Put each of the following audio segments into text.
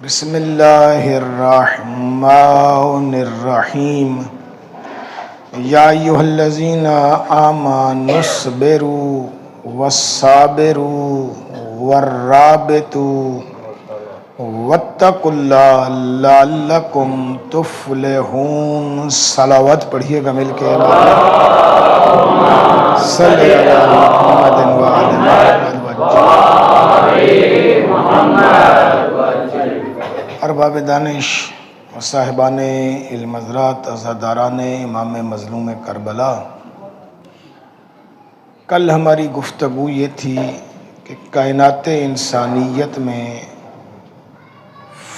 बिस्मिल्लाहिर्रहमानिर्रहीम। या अय्युहल्लज़ीना आमनुस्बिरु वस्साबिरु वर्राबितु वत्तकुल्लाह लअल्लकुम तुफ्लिहून। सलावत पढ़िएगा मिलके। सल्ली अला मुहम्मदिन व आलि मुहम्मद। अरबाब दानिश व साहिबाने इल्म हज़रात अज़ादाराने इमाम मज़लूम करबला, कल हमारी गुफ्तगू ये थी कि कायनात इंसानियत में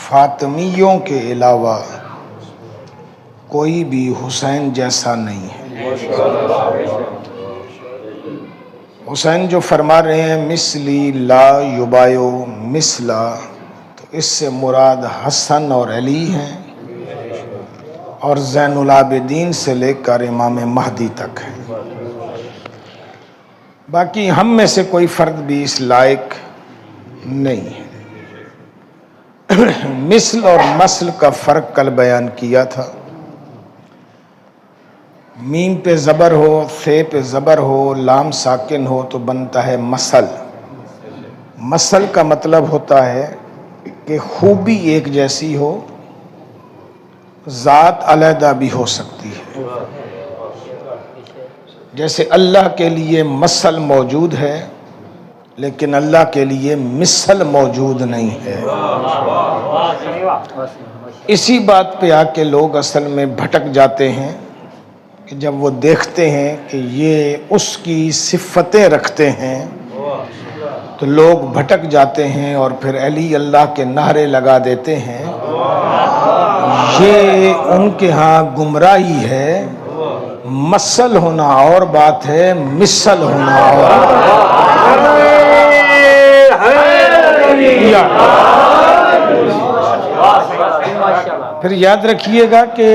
फ़ातिमियों के अलावा कोई भी हुसैन जैसा नहीं है। हुसैन जो फरमा रहे हैं मिसली ला युबायो मिसला, तो इससे मुराद हसन और अली हैं और ज़ैनुल आबिदीन से लेकर इमाम महदी तक है। बाकी हम में से कोई फ़र्द भी इस लायक नहीं है। मिसल और मसल का फ़र्क कल बयान किया था। मीम पे ज़बर हो, थे पे ज़बर हो, लाम साकिन हो तो बनता है मसल। मसल का मतलब होता है कि खूबी एक जैसी हो, ज़ात अलहदा भी हो सकती है। जैसे अल्लाह के लिए मसल मौजूद है लेकिन अल्लाह के लिए मिसल मौजूद नहीं है। इसी बात पे आके लोग असल में भटक जाते हैं कि जब वो देखते हैं कि ये उसकी सिफ़तें रखते हैं तो लोग भटक जाते हैं और फिर अली अल्लाह के नारे लगा देते हैं। ये उनके यहाँ गुमराही है। मसल होना और बात है, मिसल होना और। फिर याद रखिएगा कि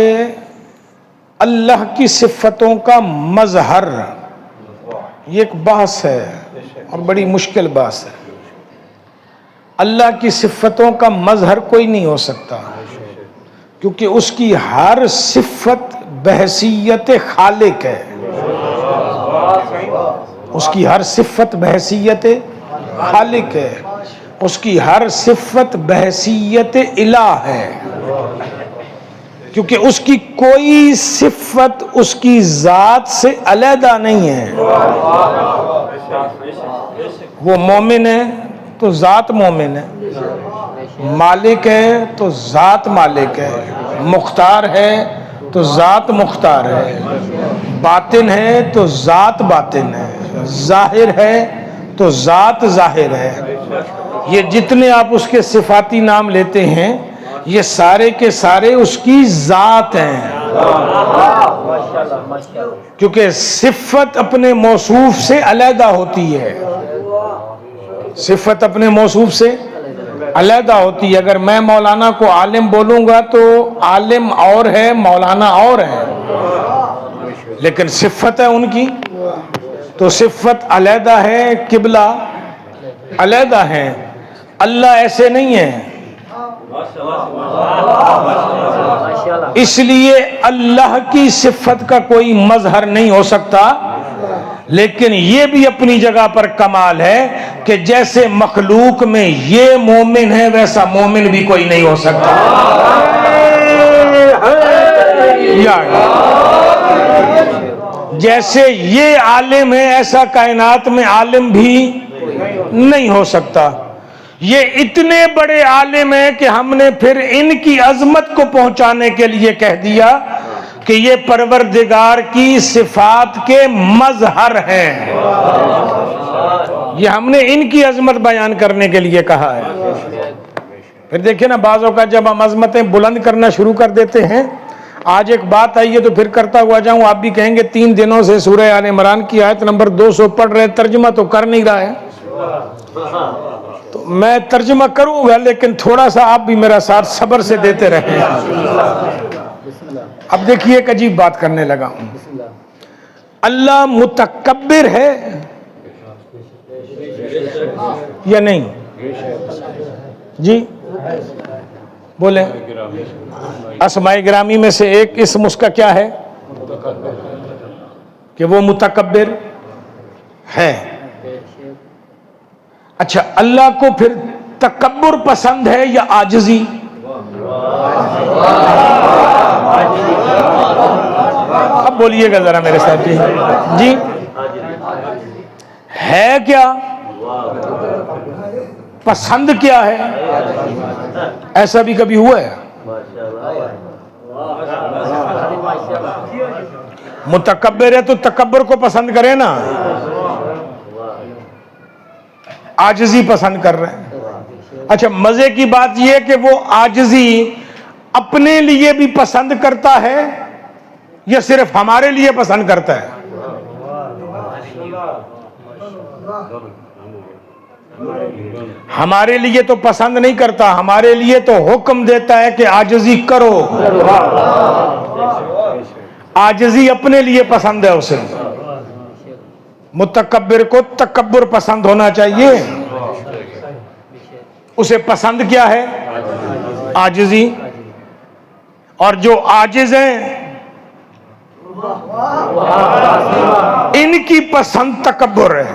अल्लाह की सिफ़तों का मज़हर ये एक बहस है और बड़ी मुश्किल बहस है। अल्लाह की सिफ़तों का मज़हर कोई नहीं हो सकता क्योंकि उसकी हर सिफ़त बहसीयत खालिक है। उसकी हर सिफ़त बहसीयत खालिक है, उसकी हर सिफ़त बहसीयत इलाह है, क्योंकि उसकी कोई सिफ़त उसकी ज़ात से अलहदा नहीं है। वो मोमिन है तो ज़ात मोमिन है, मालिक है तो ज़ात मालिक है, मुख्तार है तो ज़ात मुख्तार है, बातिन है तो ज़ात बातिन है, ज़ाहिर है तो ज़ात ज़ाहिर है। ये जितने आप उसके सिफाती नाम लेते हैं ये सारे के सारे उसकी ज़ात हैं, क्योंकि सिफ़त अपने मौसूफ से अलहदा होती है। सिफ़त अपने मौसूफ से अलहदा होती है। अगर मैं मौलाना को आलिम बोलूँगा तो आलिम और है, मौलाना और है, लेकिन सिफ़त है उनकी तो सिफ़त अलहदा है, किबला अलहदा है। अल्लाह ऐसे नहीं है। इसलिए अल्लाह की सिफ़त का कोई मज़हर नहीं हो सकता, लेकिन ये भी अपनी जगह पर कमाल है कि जैसे मखलूक में ये मोमिन है वैसा मोमिन भी कोई नहीं हो सकता। जैसे ये आलिम है ऐसा कायनात में आलिम भी नहीं हो सकता। ये इतने बड़े आलिम हैं कि हमने फिर इनकी अजमत को पहुंचाने के लिए कह दिया कि ये परवरदिगार की सिफात के मजहर हैं। ये हमने इनकी अजमत बयान करने के लिए कहा है। फिर देखिए ना, बाज़ों का जब हम अजमतें बुलंद करना शुरू कर देते हैं, आज एक बात आई है तो फिर करता हुआ जाऊं, आप भी कहेंगे 3 दिनों से सूरह आल इमरान की आयत नंबर 200 पढ़ रहे, तर्जुमा तो कर नहीं रहा है। तो मैं तर्जुमा करूंगा लेकिन थोड़ा सा आप भी मेरा साथ सब्र से देते रहें। अब देखिए एक अजीब बात करने लगा हूं। अल्लाह मुतकब्बिर है या नहीं जी? बोले। अस्माए गिरामी में से एक इसम उसका क्या है कि वो मुतकब्बिर है। अच्छा, अल्लाह को फिर तकब्बुर पसंद है या आजिजी? अब बोलिएगा जरा मेरे साथ जी है क्या? पसंद क्या है? ऐसा भी कभी हुआ है? मुतकब्बिर है तो तकब्बुर को पसंद करे ना, आजिजी पसंद कर रहे हैं। अच्छा, मजे की बात यह है कि वो आजिजी अपने लिए भी पसंद करता है या सिर्फ हमारे लिए पसंद करता है? हमारे लिए तो पसंद नहीं करता, हमारे लिए तो हुक्म देता है कि आजिजी करो। आजिजी अपने लिए पसंद है उसे। मुतकब्बिर को तकब्बुर पसंद होना चाहिए। उसे पसंद क्या है? आजिजी। और जो आजिज हैं इनकी पसंद तकब्बुर है।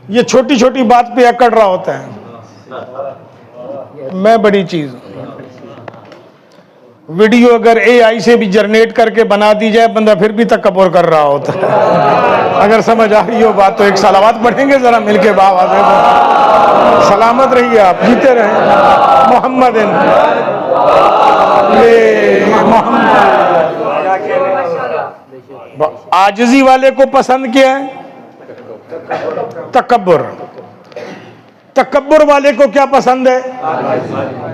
ये छोटी छोटी बात पे अकड़ रहा होता है, मैं बड़ी चीज। वीडियो अगर एआई से भी जनरेट करके बना दी जाए, बंदा फिर भी तकब्बुर कर रहा होता है। अगर समझ आ रही हो बात तो एक सलावत पढ़ेंगे जरा मिलके बाबा से। सलामत रहिए आप, जीते रहे। मोहम्मद आजिजी वाले को पसंद क्या है? तकब्बुर। तकब्बुर वाले को क्या पसंद है?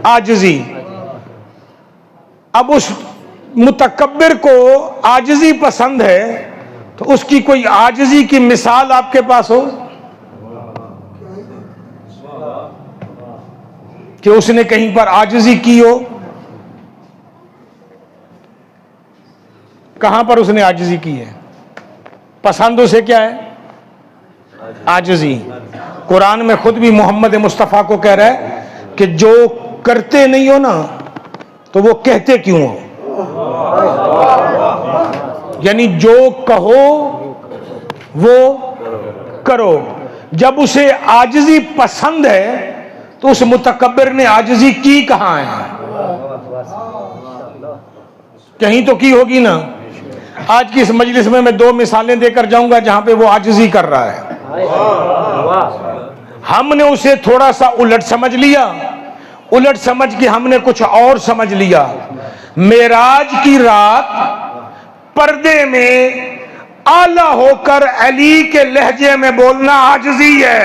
आजिजी। अब उस मुतकब्बिर को आजिजी पसंद है तो उसकी कोई आजिजी की मिसाल आपके पास हो कि उसने कहीं पर आजिजी की हो? कहां पर उसने आजिजी की है? पसंद उसे क्या है? आजिजी। कुरान में खुद भी मोहम्मद मुस्तफ़ा को कह रहा है कि जो करते नहीं हो ना तो वो कहते क्यों हो? यानी जो कहो वो करो। जब उसे आजिजी पसंद है तो उस मुतकब्बिर ने आजिजी की कहां है? कहीं तो की होगी ना। आज की इस मजलिस में मैं दो मिसालें देकर जाऊंगा जहां पे वो आजिजी कर रहा है। हमने उसे थोड़ा सा उलट समझ लिया, उलट समझ के हमने कुछ और समझ लिया। मेराज की रात पर्दे में आला होकर अली के लहजे में बोलना आजिजी है।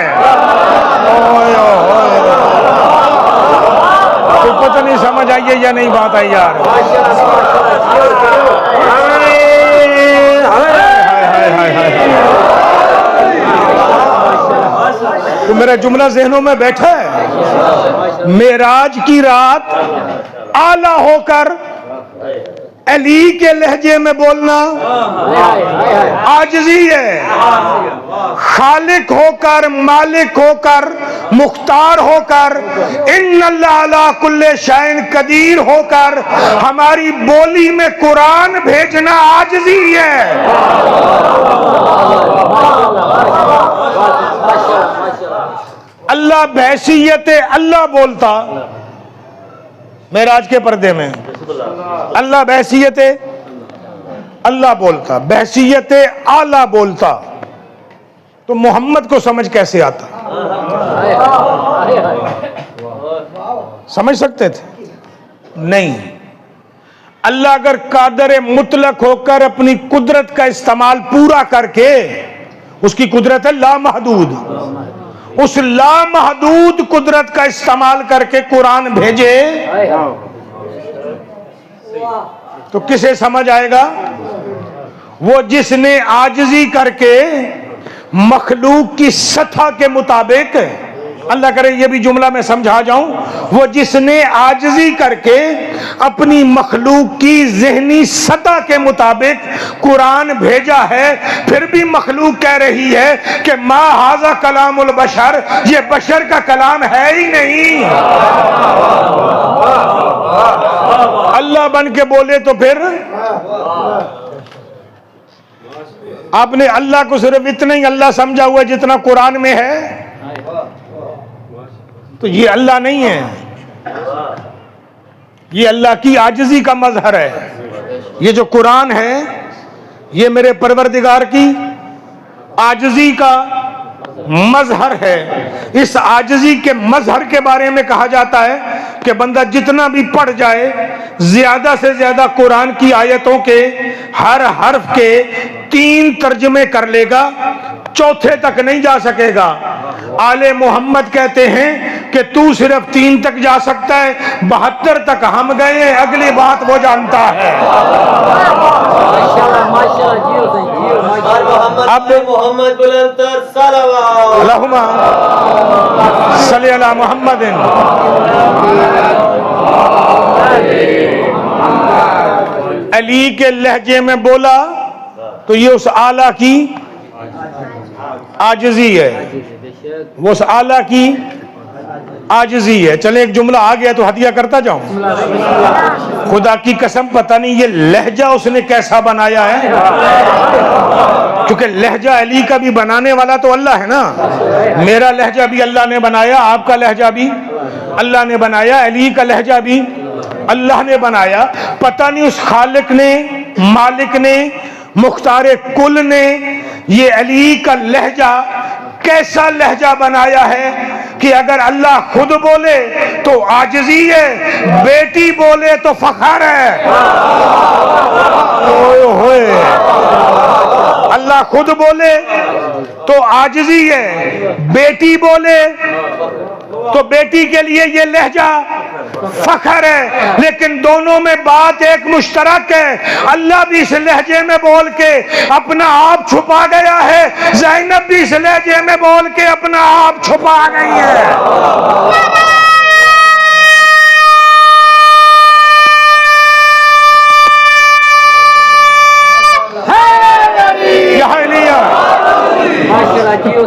तो पता नहीं समझ आई है या नहीं बात आई यार। तो मेरा जुमला ज़हनों में बैठा है। मेराज की रात आला होकर अली के लहजे में बोलना आजिज़ी है। खालिक होकर, मालिक होकर, मुख्तार होकर, इन्नल्लाह अला कुल्ले शैइन कदीर होकर हमारी बोली में कुरान भेजना आजिज़ी है। अल्लाह बहैसियत अल्लाह बोलता मेराज के पर्दे में, अल्लाह बहैसियत अल्लाह बोलता, बहैसियत आला बोलता, तो मोहम्मद को समझ कैसे आता? समझ सकते थे? नहीं। अल्लाह अगर कादर मुतलक होकर अपनी कुदरत का इस्तेमाल पूरा करके, उसकी कुदरत है लामहदूद, उस लामहदूद कुदरत का इस्तेमाल करके कुरान भेजे तो किसे समझ आएगा? वो जिसने आजिज़ी करके मखलूक की सतह के मुताबिक अल्लाह करे ये भी जुमला मैं समझा जाऊं, वो जिसने आजिज़ी करके अपनी मखलूक की ज़हनी सतह के मुताबिक कुरान भेजा है, फिर भी मखलूक कह रही है कि मा हाज़ा कलामुल बशर, ये बशर का कलाम है ही नहीं। अल्लाह बन के बोले तो फिर आपने अल्लाह को सिर्फ इतना ही अल्लाह समझा हुआ जितना कुरान में है, तो ये अल्लाह नहीं है, ये अल्लाह की आजिज़ी का मजहर है। ये जो कुरान है ये मेरे परवरदिगार की आजिज़ी का मजहर है। इस आजिज़ी के मजहर के बारे में कहा जाता है कि बंदा जितना भी पढ़ जाए, ज्यादा से ज्यादा कुरान की आयतों के हर हर्फ के 3 तर्जमे कर लेगा, चौथे तक नहीं जा सकेगा। आले मोहम्मद कहते हैं कि तू सिर्फ 3 तक जा सकता है, 72 तक हम गए, अगली बात वो जानता है। अब मोहम्मद सल्ली अला मुहम्मदिन। अली के लहजे में बोला तो ये उस आला की आजिज़ी है, वो उस आला की आजिज़ी है। चले एक जुमला आ गया तो हदिया करता जाऊं। खुदा की कसम पता नहीं ये लहजा उसने कैसा बनाया है, क्योंकि लहजा अली का भी बनाने वाला तो अल्लाह है ना। मेरा लहजा भी अल्लाह ने बनाया, आपका लहजा भी अल्लाह ने बनाया, अली का लहजा भी अल्लाह ने बनाया। पता नहीं उस खालिक ने, मालिक ने, मुख्तारे कुल ने ये अली का लहजा कैसा लहजा बनाया है कि अगर अल्लाह खुद बोले तो आजिज़ी है, बेटी बोले तो फखर है। ओए होए, अल्लाह खुद बोले तो आजिज़ी है, बेटी बोले तो बेटी के लिए ये लहजा फखर है। लेकिन दोनों में बात एक मुश्तरक है, अल्लाह भी इस लहजे में बोल के अपना आप छुपा गया है, ज़ैनब भी इस लहजे में बोल के अपना आप छुपा गई है।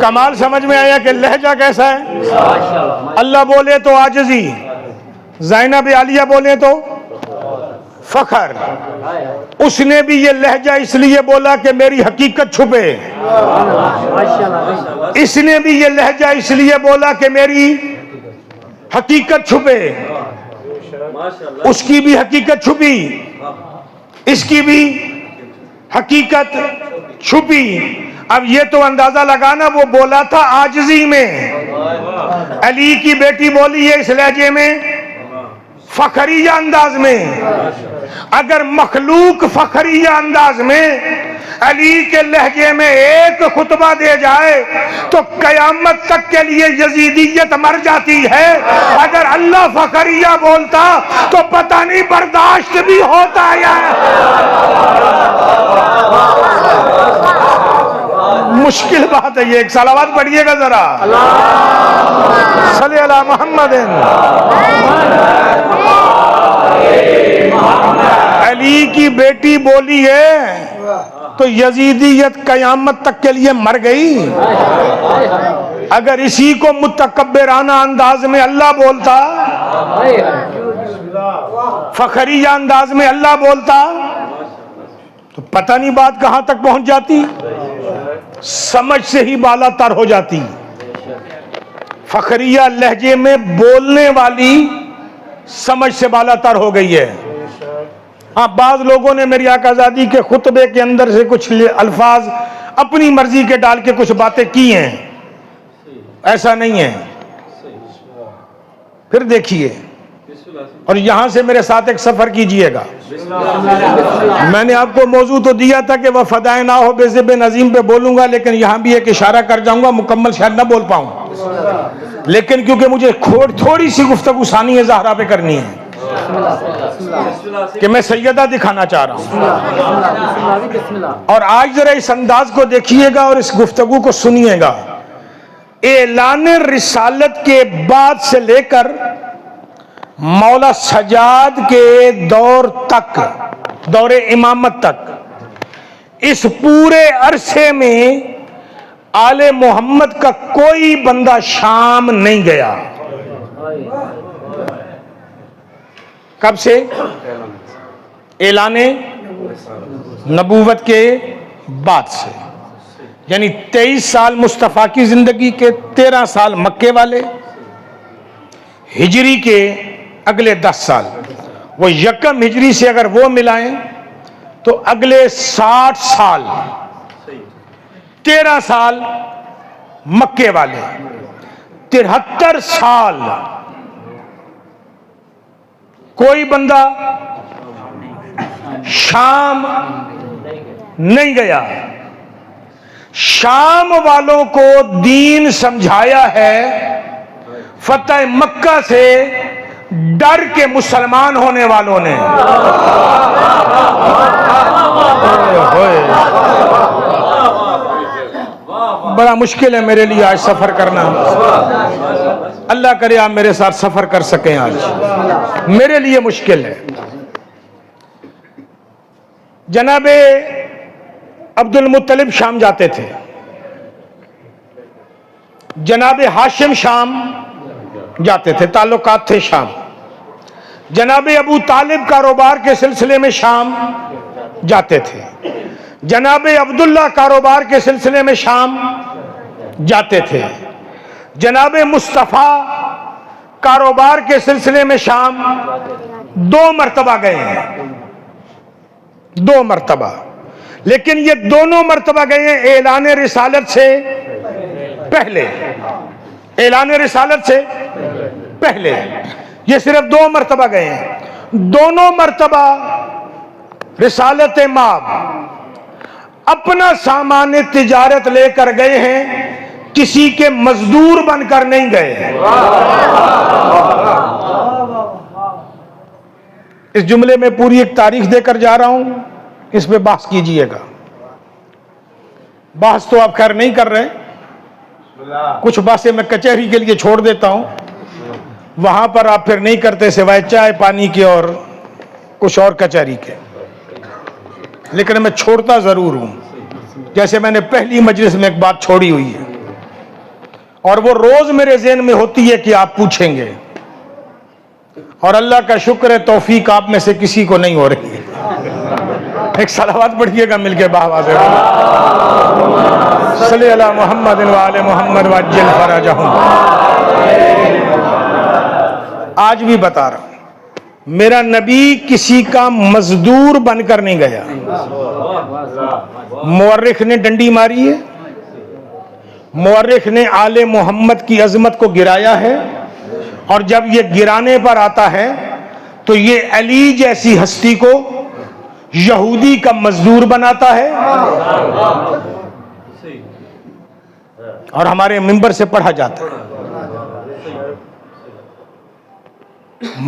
कमाल समझ में आया कि लहजा कैसा है। अल्लाह बोले तो आजिज़ी, ज़ैनब आलिया बोले तो फखर। उसने भी ये लहजा इसलिए बोला कि मेरी हकीकत छुपे, इसने भी ये लहजा इसलिए बोला कि मेरी हकीकत छुपे। उसकी भी हकीकत छुपी, इसकी भी हकीकत छुपी। अब ये तो अंदाजा लगाना, वो बोला था आजिज़ी में, अली की बेटी बोली है इस लहजे में, फखरिया अंदाज में। अगर मखलूक फखरिया अंदाज में अली के लहजे में एक खुतबा दे जाए तो कयामत तक के लिए यजीदियत मर जाती है। अगर अल्लाह फखरिया बोलता तो पता नहीं बर्दाश्त भी होता या मुश्किल बात है ये। एक सलावत पढ़िएगा जरा, सल्ली अला मुहम्मदिन। अली की बेटी बोली है तो यजीदियत कयामत तक के लिए मर गई। अगर इसी को मुतकब्बिराना अंदाज में अल्लाह बोलता, फखरिया अंदाज में अल्लाह बोलता, तो पता नहीं बात कहां तक पहुंच जाती, समझ से ही बालातर हो जाती। फखरिया लहजे में बोलने वाली समझ से बालातर हो गई है। हाँ, बाज लोगों ने मेरी आकाज़ादी के खुतबे के अंदर से कुछ अल्फाज अपनी मर्जी के डाल के कुछ बातें की हैं, ऐसा नहीं है। फिर देखिए और यहां से मेरे साथ एक सफर कीजिएगा। मैंने आपको मौजू तो दिया था कि वह फदाए ना हो बेज़िब नज़ीम पे बोलूंगा, लेकिन यहां भी एक इशारा कर जाऊंगा, मुकम्मल शायद ना बोल पाऊं, लेकिन क्योंकि मुझे थोड़ी सी गुफ्तगू सानिया ज़हरा पे करनी है कि मैं सैयदा दिखाना चाह रहा हूं। और आज जरा इस अंदाज को देखिएगा और इस गुफ्तगू को सुनिएगा। ऐलान रिसालत के बाद से लेकर मौला सजाद के दौर तक, दौरे इमामत तक, इस पूरे अरसे में आले मोहम्मद का कोई बंदा शाम नहीं गया। कब से? ऐलाने नबूवत के बाद से, यानी 23 साल मुस्तफ़ा की जिंदगी के, 13 साल मक्के वाले, हिजरी के अगले 10 साल, वो यकम हिजरी से अगर वो मिलाएं तो अगले 60 साल, 13 साल मक्के वाले, 73 साल कोई बंदा शाम नहीं गया। शाम वालों को दीन समझाया है फतह मक्का से डर के मुसलमान होने वालों ने। बड़ा मुश्किल है मेरे लिए आज सफर करना। अल्लाह करे आप मेरे साथ सफर कर सकें। आज मेरे लिए मुश्किल है। जनाबे अब्दुल मुत्तलिब शाम जाते थे, जनाबे हाशिम शाम जाते थे, ताल्लुकात थे शाम। जनाबे अबू तालिब कारोबार के सिलसिले में शाम जाते थे। जनाबे अब्दुल्ला कारोबार के सिलसिले में शाम जाते थे। जनाबे मुस्तफ़ा कारोबार के सिलसिले में शाम 2 मरतबा गए हैं, 2 मरतबा। लेकिन ये दोनों मरतबा गए हैं ऐलान रिसालत से पहले, ऐलान रिसालत से पहले। ये सिर्फ 2 मरतबा गए हैं। दोनों मरतबा रिसालत माब अपना सामान तिजारत लेकर गए हैं, किसी के मजदूर बनकर नहीं गए। इस जुमले में पूरी एक तारीख देकर जा रहा हूं, इस पे बहस कीजिएगा। बहस तो आप खैर नहीं कर रहे, कुछ बातें मैं कचहरी के लिए छोड़ देता हूं, वहां पर आप फिर नहीं करते सिवाय चाय पानी के और कुछ और कचहरी के। लेकिन मैं छोड़ता जरूर हूं, जैसे मैंने पहली मजलिस में एक बात छोड़ी हुई है और वो रोज मेरे ज़हन में होती है कि आप पूछेंगे, और अल्लाह का शुक्र है तौफीक आप में से किसी को नहीं हो रही है। एक सलावत पढ़िएगा मिलके बाबा से, सल्ली अला मुहम्मद व आले मुहम्मद वज्जिल फरजहुम। आज भी बता रहा हूं, मेरा नबी किसी का मजदूर बनकर नहीं गया। मुअर्रिख ने डंडी मारी है, मुअर्रिख ने आले मोहम्मद की अजमत को गिराया है, और जब ये गिराने पर आता है तो ये अली जैसी हस्ती को यहूदी का मजदूर बनाता है, और हमारे मिंबर से पढ़ा जाता है।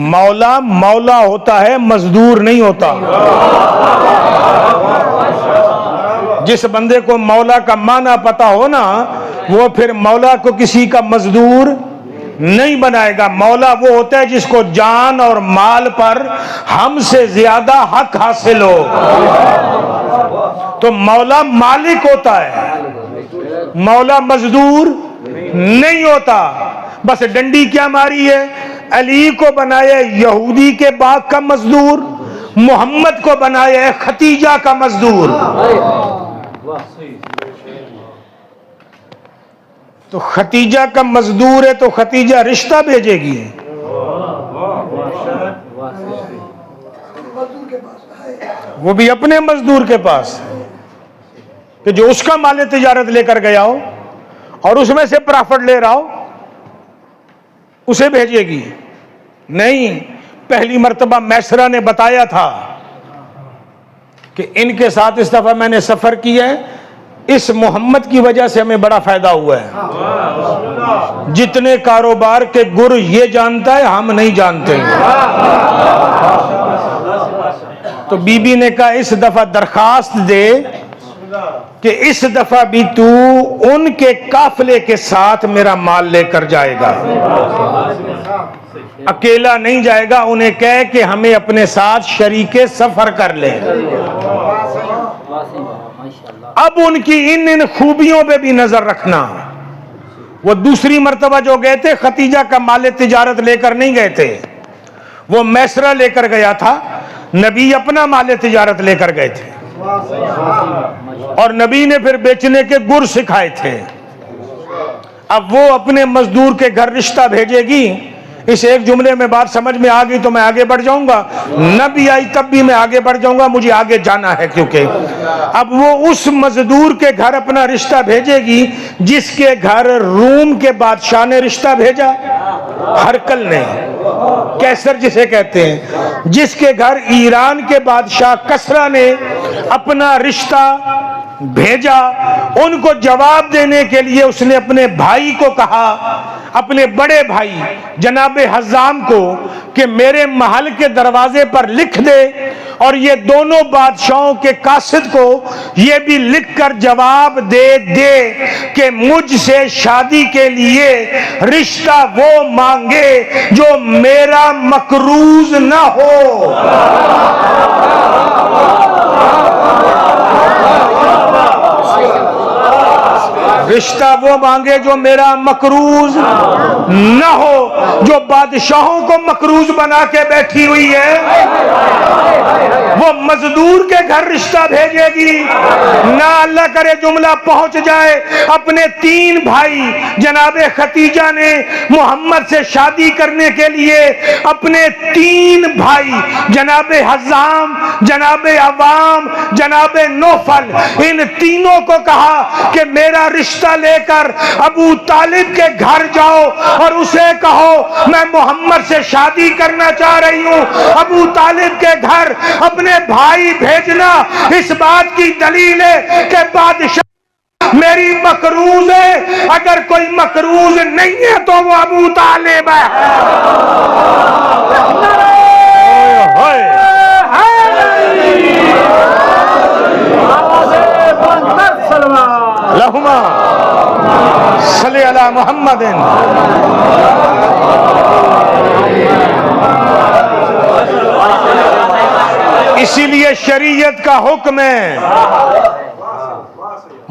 मौला मौला होता है, मजदूर नहीं होता। जिस बंदे को मौला का माना पता हो ना, वो फिर मौला को किसी का मजदूर नहीं बनाएगा। मौला वो होता है जिसको जान और माल पर हमसे ज्यादा हक हासिल हो, तो मौला मालिक होता है, मौला मजदूर नहीं होता। बस डंडी क्या मारी है, अली को बनाया यहूदी के बाग का मजदूर, मोहम्मद को बनाया है खतीजा का मजदूर। तो खतीजा का मजदूर है तो खतीजा रिश्ता भेजेगी, वो भी अपने मजदूर के पास, कि जो उसका माल तिजारत लेकर गया हो और उसमें से प्रॉफिट ले रहा हो, उसे भेजेगी। नहीं, पहली मर्तबा मैसरा ने बताया था कि इनके साथ इस दफा मैंने सफर किया है, इस मोहम्मद की वजह से हमें बड़ा फायदा हुआ है। जितने कारोबार के गुर ये जानता है, हम नहीं जानते। तो बीबी ने कहा इस दफा दरखास्त दे कि इस दफा भी तू उनके काफिले के साथ मेरा माल लेकर जाएगा, अकेला नहीं जाएगा। उन्हें कह कि हमें अपने साथ शरीके सफर कर ले। अब उनकी इन खूबियों पे भी नजर रखना। वो दूसरी मर्तबा जो गए थे, खतीजा का माल तिजारत लेकर नहीं गए थे, वो मैसरा लेकर गया था। नबी अपना माल तिजारत लेकर गए थे और नबी ने फिर बेचने के गुर सिखाए थे। अब वो अपने मजदूर के घर रिश्ता भेजेगी। इस एक जुमले में बात समझ में आ गई तो मैं आगे बढ़ जाऊंगा, न भी आई तब भी मैं आगे बढ़ जाऊंगा, मुझे आगे जाना है। क्योंकि अब वो उस मजदूर के घर अपना रिश्ता भेजेगी जिसके घर रूम के बादशाह ने रिश्ता भेजा, हरकल ने, कैसर जिसे कहते हैं, जिसके घर ईरान के बादशाह कसरा ने अपना रिश्ता भेजा। उनको जवाब देने के लिए उसने अपने भाई को कहा, अपने बड़े भाई जनाबे हज़ाम को, कि मेरे महल के दरवाजे पर लिख दे और ये दोनों बादशाहों के कासिद को ये भी लिखकर जवाब दे दे कि मुझसे शादी के लिए रिश्ता वो मांगे जो मेरा मकरूज न हो। रिश्ता वो मांगे जो मेरा मकरूज न हो। जो बादशाहों को मकरूज बना के बैठी हुई है, वो मजदूर के घर रिश्ता भेजेगी ना। अल्लाह करे जुमला पहुंच जाए। अपने 3 भाई जनाबे खतीजा ने मोहम्मद से शादी करने के लिए अपने 3 भाई जनाबे हज़ाम, जनाबे अवाम, जनाबे नौफल, इन तीनों को कहा कि मेरा रिश्ता लेकर अबू तालिब के घर जाओ और उसे कहो मैं मोहम्मद से शादी करना चाह रही हूं। अबू तालिब के घर अपने भाई भेजना इस बात की दलील है कि बादशाह मेरी मकरूज है। अगर कोई मकरूज नहीं है तो वो अबू तालिब है। लहुमा सल्ली अला मुहम्मदिन। इसीलिए शरीयत का हुक्म है।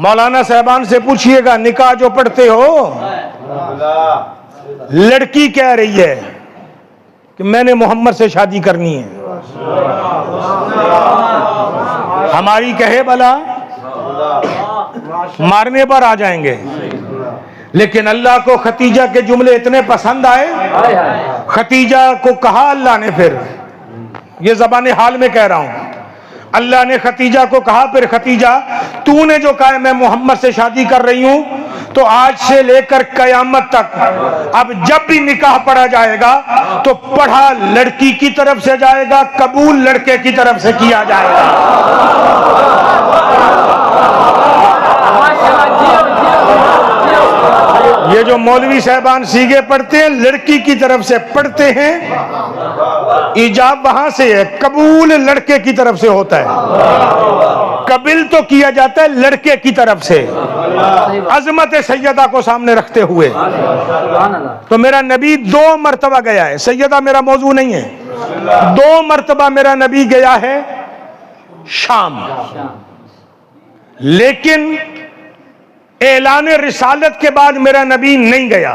मौलाना साहबान से पूछिएगा, निकाह जो पढ़ते हो, लड़की कह रही है कि मैंने मोहम्मद से शादी करनी है, हमारी कहे भला मारने पर आ जाएंगे। लेकिन अल्लाह को खतीजा के जुमले इतने पसंद आए, खतीजा को कहा अल्लाह ने, फिर ये ज़बान हाल में कह रहा हूं, अल्लाह ने खतीजा को कहा, फिर खतीजा तूने जो कहा मैं मोहम्मद से शादी कर रही हूं, तो आज से लेकर कयामत तक अब जब भी निकाह पढ़ा जाएगा तो पढ़ा लड़की की तरफ से जाएगा, कबूल लड़के की तरफ से किया जाएगा। ये जो मौलवी साहबान सीगे पढ़ते हैं लड़की की तरफ से पढ़ते हैं, इजाब वहां से है, कबूल लड़के की तरफ से होता है। कबिल तो किया जाता है लड़के की तरफ से, अजमत सैयदा को सामने रखते हुए। तो मेरा नबी 2 मर्तबा गया है, सैयदा मेरा मौजू नहीं है, 2 मर्तबा मेरा नबी गया है शाम। लेकिन ऐलान रिसालत के बाद मेरा नबी नहीं गया।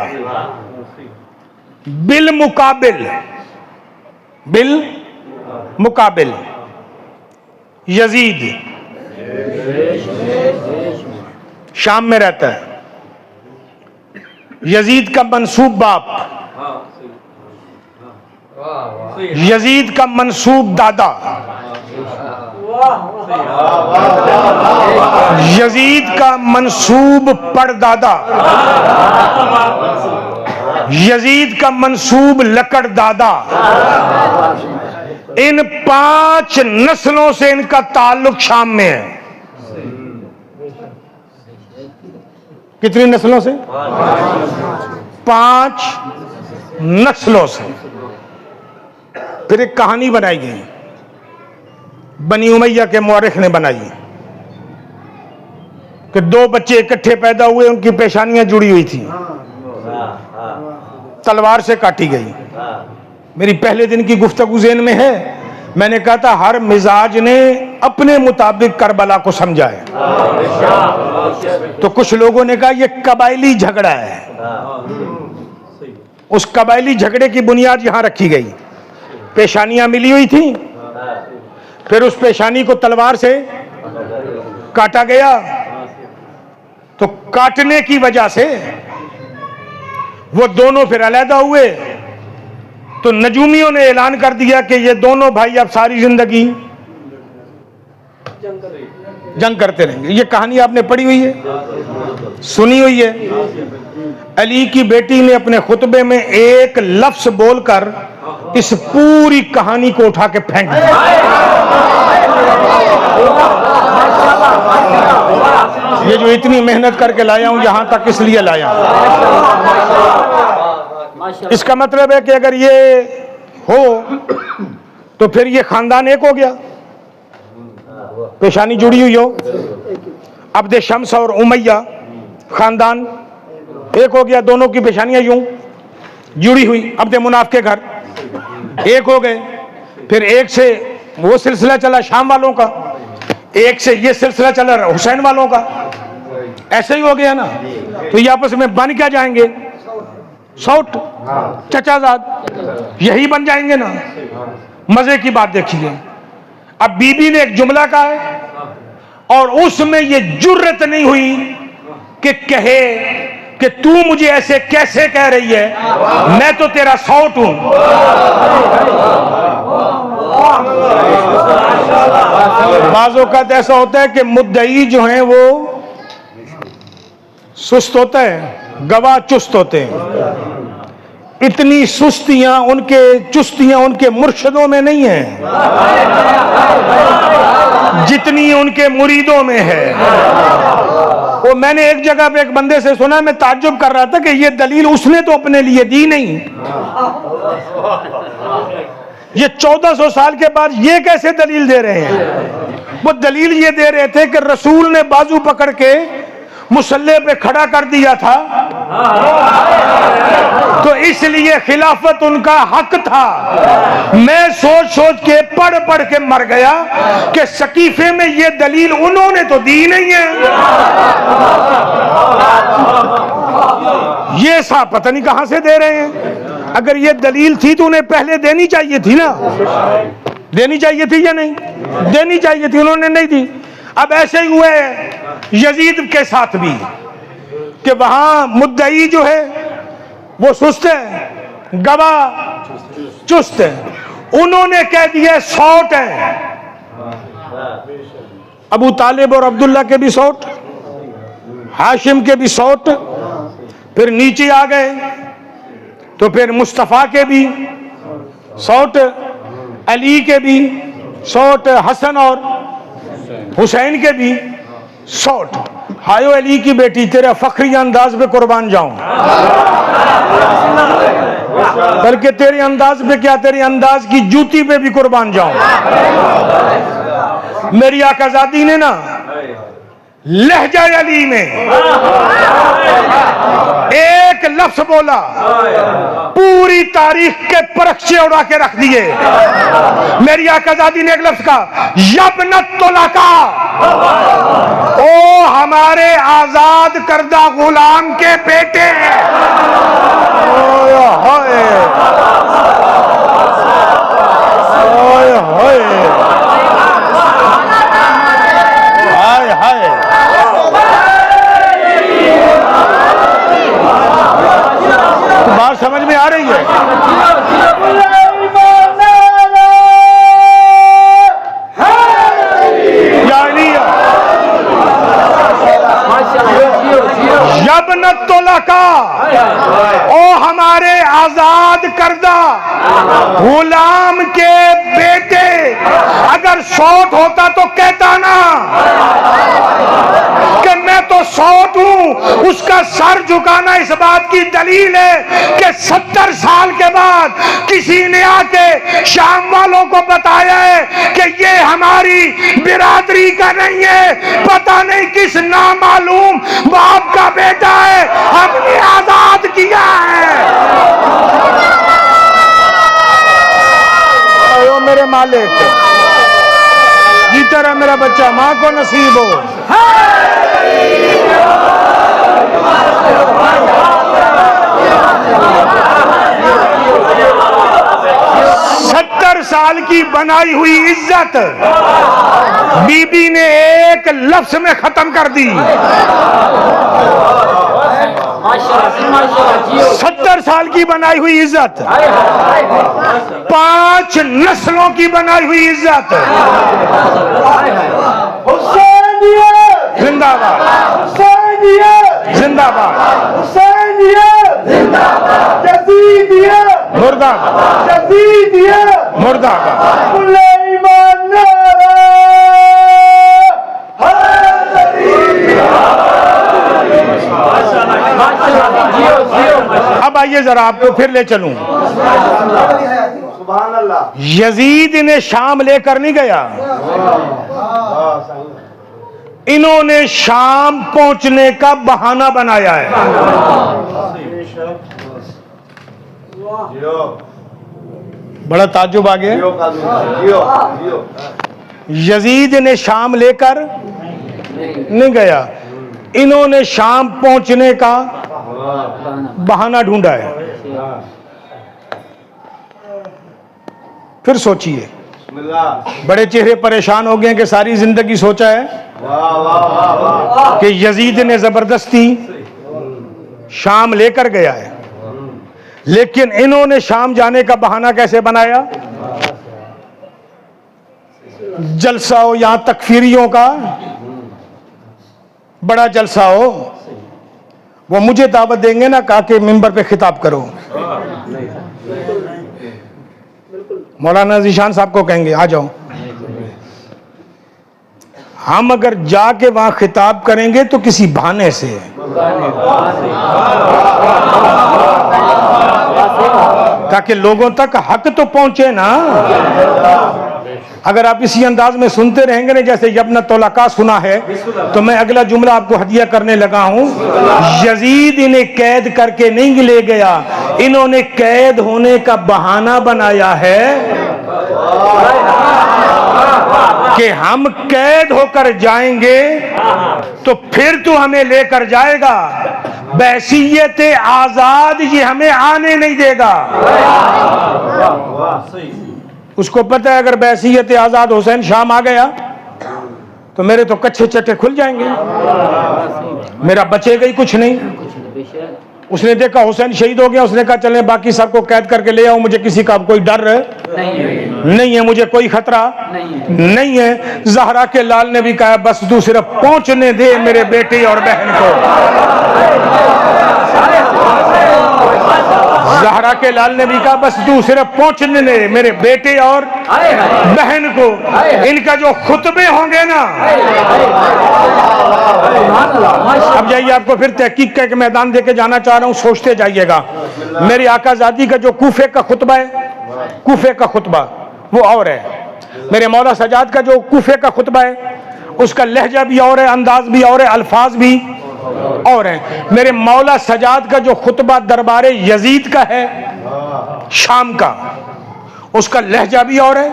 बिल मुकाबिल यजीद शाम में रहता है, यजीद का मंसूब बाप, यजीद का मंसूब दादा, यजीद का मंसूब परदादा, यजीद का मंसूब लकड़ दादा। इन 5 नस्लों से इनका ताल्लुक शाम में है। कितनी नस्लों से? 5 नस्लों से। फिर एक कहानी बनाई गई, बनी उमैया के मौरिख ने बनाई। कि 2 बच्चे इकट्ठे पैदा हुए, उनकी पेशानियां जुड़ी हुई थी, तलवार से काटी गई। मेरी पहले दिन की गुफ्तगू ज़हन में है, मैंने कहा था हर मिजाज ने अपने मुताबिक करबला को समझा है। तो कुछ लोगों ने कहा यह कबायली झगड़ा है, उस कबायली झगड़े की बुनियाद यहां रखी गई। पेशानियां मिली हुई थी, फिर उस पेशानी को तलवार से काटा गया, तो काटने की वजह से वो दोनों फिर अलहदा हुए। तो नजूमियों ने ऐलान कर दिया कि ये दोनों भाई अब सारी जिंदगी जंग करते रहेंगे। ये कहानी आपने पढ़ी हुई है, सुनी हुई है। अली की बेटी ने अपने खुतबे में एक लफ्ज बोलकर इस पूरी कहानी को उठा के फेंक दिया। ये जो इतनी मेहनत करके लाया हूं यहां तक इसलिए लाया हूं। इसका मतलब है कि अगर ये हो तो फिर ये खानदान एक हो गया, पेशानी जुड़ी हुई हो। अब्द शम्स और उमैया खानदान एक हो गया, दोनों की पेशानियां यूं जुड़ी हुई। अब्द मुनाफ के घर एक हो गए, फिर एक से वो सिलसिला चला शाम वालों का, एक से ये सिलसिला चला हुसैन वालों का, ऐसे ही हो गया ना। तो ये आपस में बन क्या जाएंगे? सौट चचाजाद यही बन जाएंगे ना। मजे की बात देखिए, अब बीबी ने एक जुमला कहा है और उसमें ये जुर्रत नहीं हुई कि कहे कि तू मुझे ऐसे कैसे कह रही है, मैं तो तेरा सौट हूं। बाज़ औक़ात ऐसा होता है कि मुद्दई जो हैं वो सुस्त होता है, गवाह चुस्त होते हैं। इतनी सुस्तियां उनके मुर्शिदों में नहीं है जितनी उनके मुरीदों में है। वो मैंने एक जगह पे एक बंदे से सुना, मैं ताज्जुब कर रहा था कि ये दलील उसने तो अपने लिए दी नहीं, ये 1400 साल के बाद ये कैसे दलील दे रहे हैं? वो दलील ये दे रहे थे कि रसूल ने बाजू पकड़ के मुसल्ले पे खड़ा कर दिया था, तो इसलिए खिलाफत उनका हक था। मैं सोच सोच के पढ़ के मर गया कि सकीफे में ये दलील उन्होंने तो दी नहीं है। ये साहब पता नहीं कहां से दे रहे हैं। अगर ये दलील थी तो उन्हें पहले देनी चाहिए थी ना, देनी चाहिए थी या नहीं? देनी चाहिए थी, उन्होंने नहीं दी। अब ऐसे ही हुए यजीद के साथ भी कि वहां मुद्दई जो है वो सुस्त है, गवाह चुस्त है। उन्होंने कह दिया सौट है। अबू तालिब और अब्दुल्ला के भी सौट, हाशिम के भी सौट, फिर नीचे आ गए तो फिर मुस्तफा के भी सौट, अली के भी सौट, हसन और हुसैन के भी सौट। हायो अली की बेटी, तेरे फखरी अंदाज पे कुर्बान जाऊं, बल्कि तेरे अंदाज पे क्या, तेरे अंदाज की जूती पे भी कुर्बान जाऊं। मेरी आकाज़ादी ने ना लहजा अली में एक लफ्ज बोला, पूरी तारीख के परख्चे उड़ा के रख दिए। मेरी आकाज़ादी ने एक लफ्ज कहा, यबनत तुलका, ओ हमारे आजाद करदा गुलाम के बेटे। बात समझ में आ रही है? यबनत तुलका, ओ हमारे आजाद करदा गुलाम के बेटे। अगर सौट होता तो कहता ना कि मैं तो सौट हूं। उसका सर झुकाना इस बात की दलील है कि 70 साल के बाद किसी ने आके शाम वालों को बताया है कि ये हमारी बिरादरी का नहीं है, पता नहीं किस नामालूम बाप का बेटा है, हमने आजाद किया है। ओ मेरे मालिक, जीता रहा मेरा बच्चा, माँ को नसीब हो। 70 साल की बनाई हुई इज्जत बीबी ने एक लफ्ज में खत्म कर दी। 70 साल की बनाई हुई इज्जत, 5 नस्लों की बनाई हुई इज्जत। हुसैनियत जिंदाबाद, हुसैनियत जिंदाबाद, हुसैनियत जिंदाबाद, यजीदियत मुर्दाबाद, यजीदियत मुर्दाबाद, सुलेमान अब आइए जरा आपको फिर ले चलूं। यजीद इन्हें शाम लेकर नहीं गया, इन्होंने शाम पहुंचने का बहाना बनाया है। बड़ा ताज्जुब आ गया। यजीद इन्हें शाम लेकर नहीं गया, इन्होंने शाम पहुंचने का बहाना ढूंढा है। फिर सोचिए, बड़े चेहरे परेशान हो गए कि सारी जिंदगी सोचा है कि यजीद ने जबरदस्ती शाम लेकर गया है, लेकिन इन्होंने शाम जाने का बहाना कैसे बनाया? जलसा हो, यहां तकफीरियों का बड़ा जलसा हो, वो मुझे दावत देंगे ना, कहा कि मिंबर पे खिताब करो। मौलाना ज़ीशान साहब को कहेंगे आ जाओ। हम अगर जाके वहां खिताब करेंगे तो किसी बहाने से, ताकि लोगों तक हक तो पहुंचे ना। अगर आप इसी अंदाज में सुनते रहेंगे ना, जैसे यब्न तौलका सुना है, तो मैं अगला जुमला आपको हदिया करने लगा हूं। यजीद इन्हें कैद करके नहीं ले गया, इन्होंने कैद होने का बहाना बनाया है कि हम कैद होकर जाएंगे तो फिर तू हमें लेकर जाएगा, बैसियत आजाद ये हमें आने नहीं देगा। उसको पता है अगर बैसियत आजाद हुसैन शाम आ गया तो मेरे तो कच्चे चट्टे खुल जाएंगे, मेरा बचेगा ही कुछ नहीं। उसने देखा हुसैन शहीद हो गया, उसने कहा चलें बाकी सबको कैद करके ले आओ, मुझे किसी का कोई डर नहीं है, मुझे कोई खतरा नहीं है। ज़हरा के लाल ने भी कहा बस तू सिर्फ पहुंचने दे मेरे बेटे और बहन को। ज़हरा के लाल ने भी कहा बस तू सिर्फ पहुंचने दे मेरे बेटे और बहन को। इनका जो खुतबे होंगे ना, अब जाइए, आपको फिर तहकीक का एक मैदान देके जाना चाह रहा हूं, सोचते जाइएगा। मेरी आका ज़ादी का जो कूफे का खुतबा है, कूफे का खुतबा वो और है। मेरे मौला सजाद का जो कूफे का खुतबा है, उसका लहजा भी और है, अंदाज भी और है, अल्फाज भी और हैं। मेरे मौला सजाद का जो खुतबा दरबारे यजीद का है शाम का, उसका लहजा भी और है,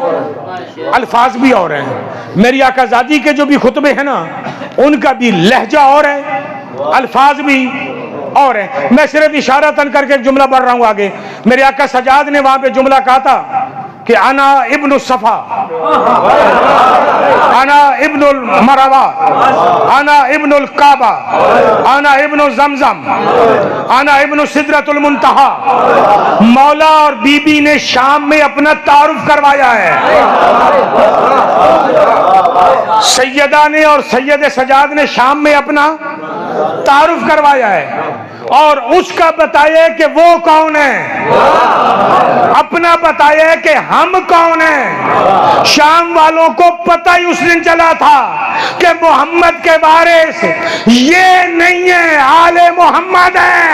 अल्फाज भी और हैं। मेरी आकाज़ादी के जो भी खुतबे हैं ना, उनका भी लहजा और है, अल्फाज भी और है। मैं सिर्फ इशारा तन करके एक जुमला पढ़ रहा हूं आगे। मेरे आका सजाद ने वहां पे जुमला कहा था कि अना इब्नुल सफा, अना इब्नुल मरवा, अना इब्नुल काबा, अना इब्नुल जमजम, अना इब्नुल सिदरतुल मुंतहा। मौला और बीबी ने शाम में अपना तारुफ करवाया है। सैयदा ने और सैयद सजाद ने शाम में अपना तारुफ करवाया है, और उसका बताया कि वो कौन है, अपना बताया कि हम कौन हैं। शाम वालों को पता ही उस दिन चला था कि मोहम्मद के वारिस ये नहीं है, आले मोहम्मद है।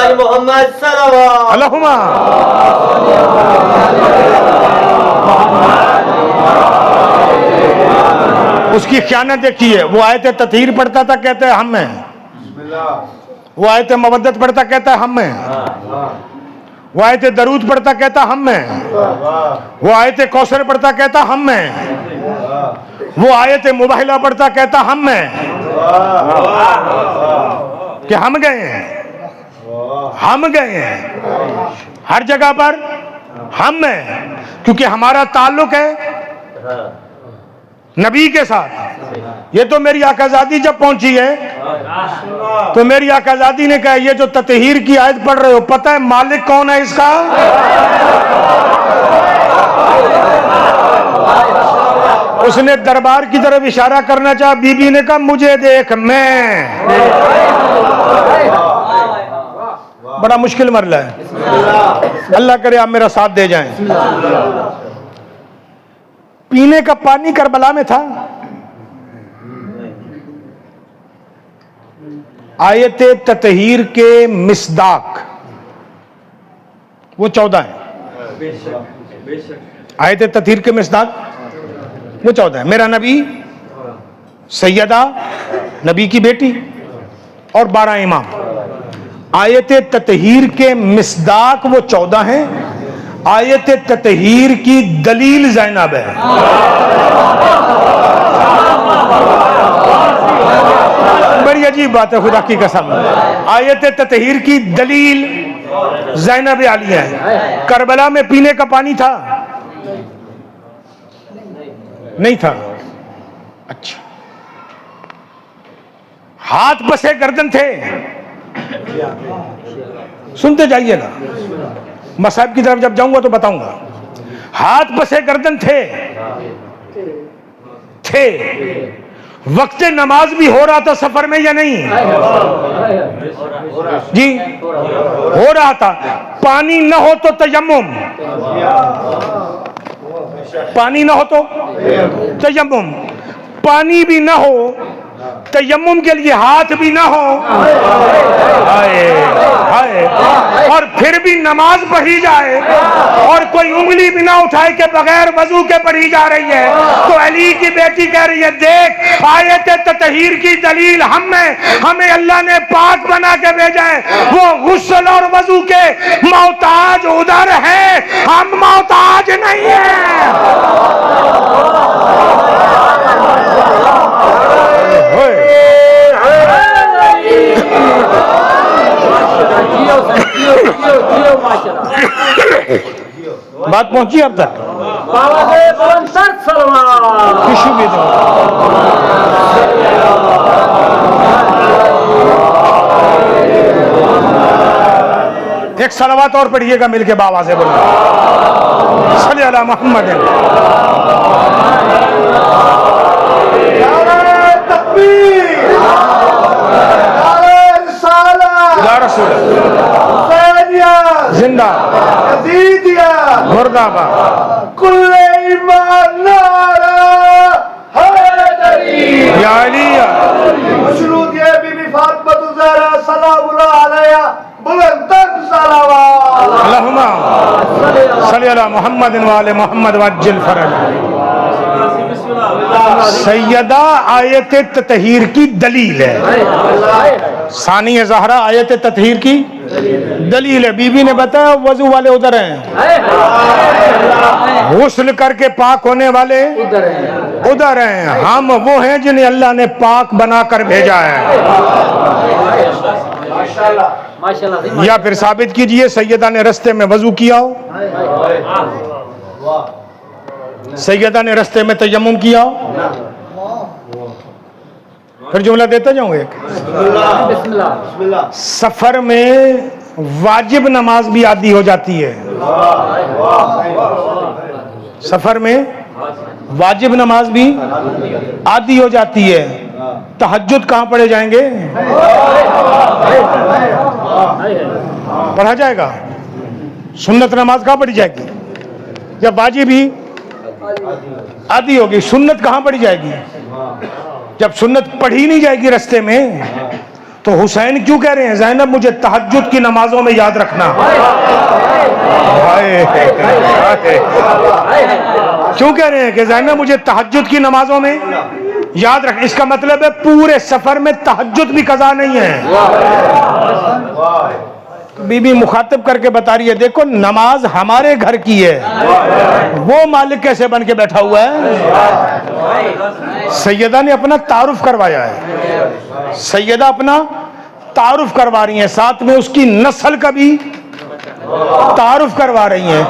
आल मोहम्मद सल्लल्लाहु अल्लाहुम्मा उसकी ख़यानत देखिए। वो आयत ततहीर पढ़ता था, कहते हैं हम हैं। वो आयत मवद्दत पढ़ता, कहता है हम हैं। वो आयत दरूद पढ़ता, कहता हम हैं। वो आयत कौसर पढ़ता, कहता हम हैं। वो आयत मुबाहिला पढ़ता, कहता हम हैं। कि हम गए हैं, हम गए हैं हर जगह पर हम हैं, क्योंकि हमारा ताल्लुक है नबी के साथ। ये तो मेरी आकाज़ादी जब पहुंची है तो मेरी आकाज़ादी ने कहा, ये जो ततहीर की आयत पढ़ रहे हो, पता है मालिक कौन है इसका? उसने दरबार की तरफ इशारा करना चाहा, बीबी ने कहा मुझे देख, मैं। बड़ा मुश्किल मरला है। अल्लाह करे आप मेरा साथ दे जाएं। पीने का पानी करबला में था। आयत ततहीर के मिसदाक वो 14 है। आयत ततहीर के मिसदाक वो 14 है। मेरा नबी, सैयदा, नबी की बेटी और 12 इमाम। आयत ततहीर के मिसदाक वो 14 हैं। आयत ततहीर की दलील ज़ैनब है। बड़ी अजीब बात है, खुदा की कसम। आयत ततहीर की दलील ज़ैनब आलिया है। करबला में पीने का पानी था? नहीं था। अच्छा, हाथ बसे गर्दन थे? सुनते जाइएगा, मसाहब की तरफ जब जाऊंगा तो बताऊंगा। हाथ बसे गर्दन थे? थे। वक्त नमाज भी हो रहा था सफर में या नहीं? जी हो रहा था। पानी न हो तो तयम्मुम, पानी न हो तो तयम्मुम, पानी भी न हो तयम्मुम के लिए हाथ भी ना हो, हाय हाय, और फिर भी नमाज पढ़ी जाए और कोई उंगली भी ना उठाए के बगैर वजू के पढ़ी जा रही है, तो अली की बेटी कह रही है देख आयत ततहीर की दलील हमें अल्लाह ने पाक बना के भेजा है। वो गुस्ल और वजू के मोहताज उधर है, हम मोहताज नहीं है। बात पहुंची अब तक? खुशी भी दो। एक सलावत और पढ़िएगा मिलके बाबा से, बोलो सल्ली अला मोहम्मद। जिंदा मुर्दाबाद कुल्ले ईमान नारा हैदरी या अलिया मशरूत ये बीबी फातिमा ज़हरा सलामुल्लाह अलैहा बुलंद सलावत अल्लाहुम्मा सल्ली अला मुहम्मद व आले मुहम्मद वज्जिल फरज। सैयदा आयत ततहीर की दलील है। सानिया ज़हरा आयत ततहीर की दलील है। बीबी ने बताया वजू वाले उधर हैं, गुस्ल करके पाक होने वाले उधर हैं, हम वो हैं जिन्हें अल्लाह ने पाक बनाकर भेजा है। या फिर साबित कीजिए सैयदा ने रस्ते में वजू किया हो, सैयदा ने रस्ते में तयम्मुम किया हो। फिर जुमला देता जाऊं एक। सफर में वाजिब नमाज भी आदी हो जाती है। सफर में वाजिब नमाज भी आदी हो जाती है। तहज्जुद कहाँ पढ़े जाएंगे? पढ़ा जाएगा। सुन्नत नमाज कहाँ पढ़ी जाएगी? जब वाजिब ही आदी होगी, सुन्नत कहाँ पढ़ी जाएगी? जब सुन्नत पढ़ी नहीं जाएगी रास्ते में, तो तो हुसैन क्यों कह रहे हैं, ज़ैनब मुझे तहज्जुद की नमाजों में याद रखना। क्यों कह रहे हैं कि ज़ैनब मुझे तहज्जुद की नमाजों में याद रख। इसका मतलब है पूरे सफर में तहज्जुद भी कज़ा नहीं है। तो बीबी मुखातिब करके बता रही है, देखो नमाज हमारे घर की है, वो मालिक कैसे बन के बैठा हुआ है। सैयदा ने अपना तारुफ करवाया है, सैयदा अपना तारुफ करवा रही हैं, साथ में उसकी नस्ल का भी तारुफ करवा रही हैं।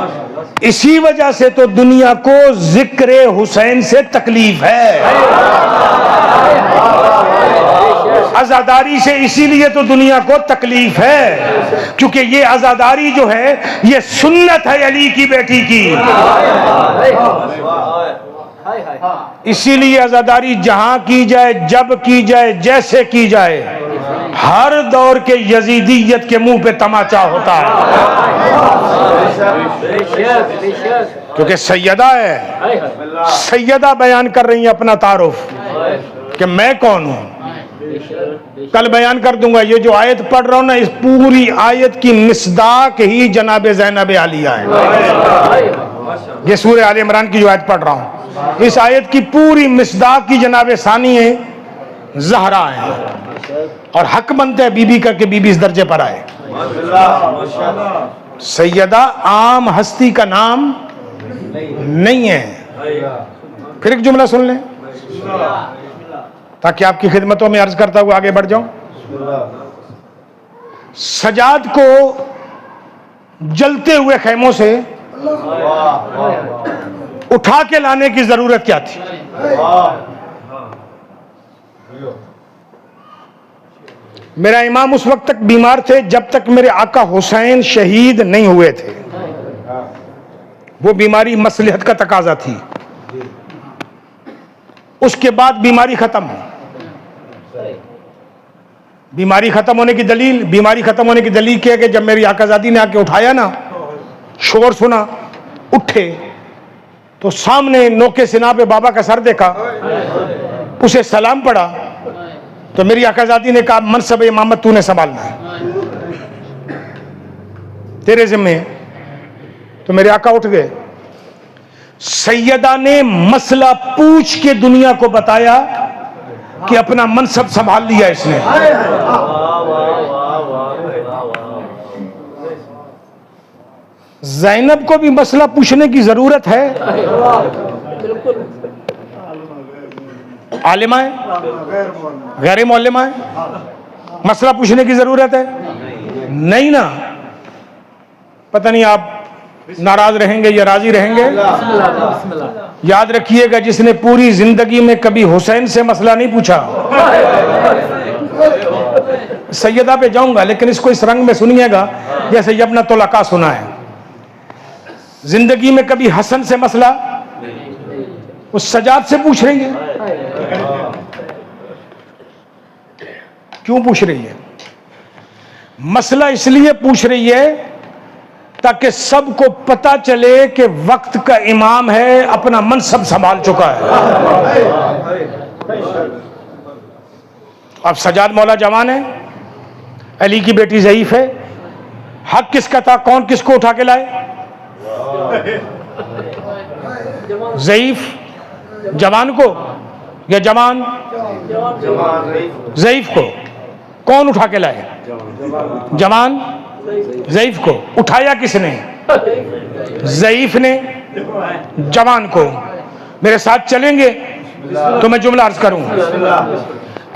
इसी वजह से तो दुनिया को जिक्र हुसैन से तकलीफ है, अज़ादारी से इसीलिए तो दुनिया को तकलीफ है, क्योंकि ये अज़ादारी जो है ये सुन्नत है अली की बेटी की। इसीलिए अज़ादारी जहां की जाए, जब की जाए, जैसे की जाए, हर दौर के यजीदियत के मुंह पे तमाचा होता है, क्योंकि सैयदा है। सैयदा बयान कर रही है अपना तारुफ कि मैं कौन हूं। कल बयान कर दूंगा। ये जो आयत पढ़ रहा हूं ना, इस पूरी आयत की मिसदाक ही जनाब ज़ैनब आलिया है। ये सूरह आले इमरान की जो आयत पढ़ रहा हूं, इस आयत की पूरी मिसदाक की जनाब सानी है, ज़हरा है। और हक बनता है बीबी का कि बीबी इस दर्जे पर आए। सैयदा आम हस्ती का नाम नहीं है। फिर एक जुमला सुन लें ताकि आपकी खिदमतों में अर्ज करता हुआ आगे बढ़ जाऊं। सजाद को जलते हुए खेमों से उठा के लाने की जरूरत क्या थी। मेरा इमाम उस वक्त तक बीमार थे जब तक मेरे आका हुसैन शहीद नहीं हुए थे। वो बीमारी मसलहत का तकाजा थी। उसके बाद बीमारी खत्म। बीमारी खत्म होने की दलील, बीमारी खत्म होने की दलील क्या है कि जब मेरी आकाजादी ने आके उठाया ना, शोर सुना, उठे तो सामने नोके सिना पे बाबा का सर देखा, उसे सलाम पड़ा तो मेरी आकाजादी ने कहा मनसब इमामत तूने संभालना है, तेरे जिम्मे। तो मेरे आका उठ गए। सैयदा ने मसला पूछ के दुनिया को बताया कि अपना मनसब संभाल लिया इसने। ज़ैनब को भी मसला पूछने की जरूरत है। आलिमा है, गैर मौलिमा है, मसला पूछने की जरूरत है नहीं ना। पता नहीं आप नाराज रहेंगे या राजी रहेंगे। याद रखिएगा, जिसने पूरी जिंदगी में कभी हुसैन से मसला नहीं पूछा। सैयदा पे जाऊंगा लेकिन इसको इस रंग में सुनिएगा जैसे ये अपना तोलाका सुना है। जिंदगी में कभी हसन से मसला उस सजाद से पूछ रही है। क्यों पूछ रही है? मसला इसलिए पूछ रही है ताकि सबको पता चले कि वक्त का इमाम है, अपना मनसब संभाल चुका है। अब सजाद मौला जवान है, अली की बेटी ज़ईफ है। हक किसका था? कौन किसको उठा के लाए? ज़ईफ जवान को या जवान ज़ईफ को? कौन उठा के लाए? जवान ज़ईफ को। उठाया किसने? ज़ईफ ने जवान को। मेरे साथ चलेंगे तो मैं जुमला अर्ज करूं।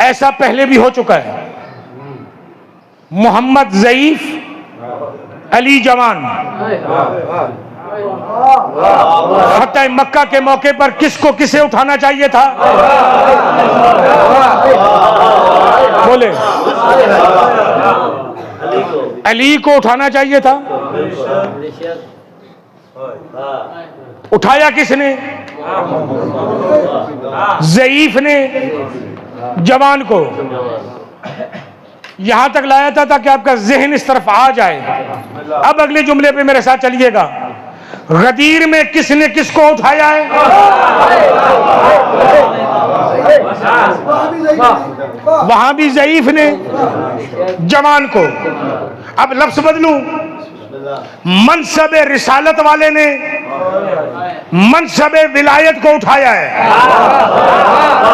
ऐसा पहले भी हो चुका है। मोहम्मद ज़ईफ, अली जवान। फतेह मक्का के मौके पर किसको किसे उठाना चाहिए था? बोले, अली को उठाना चाहिए था। उठाया किसने? ज़ईफ ने जवान को। यहां तक लाया था ताकि आपका जहन इस तरफ आ जाए। अब अगले जुमले पे मेरे साथ चलिएगा। गदीर में किसने किसको उठाया है? वहां भी ज़ईफ ने जवान को, अब लफ्ज बदलूं, मनसब रिसालत वाले ने मनसब विलायत को उठाया है।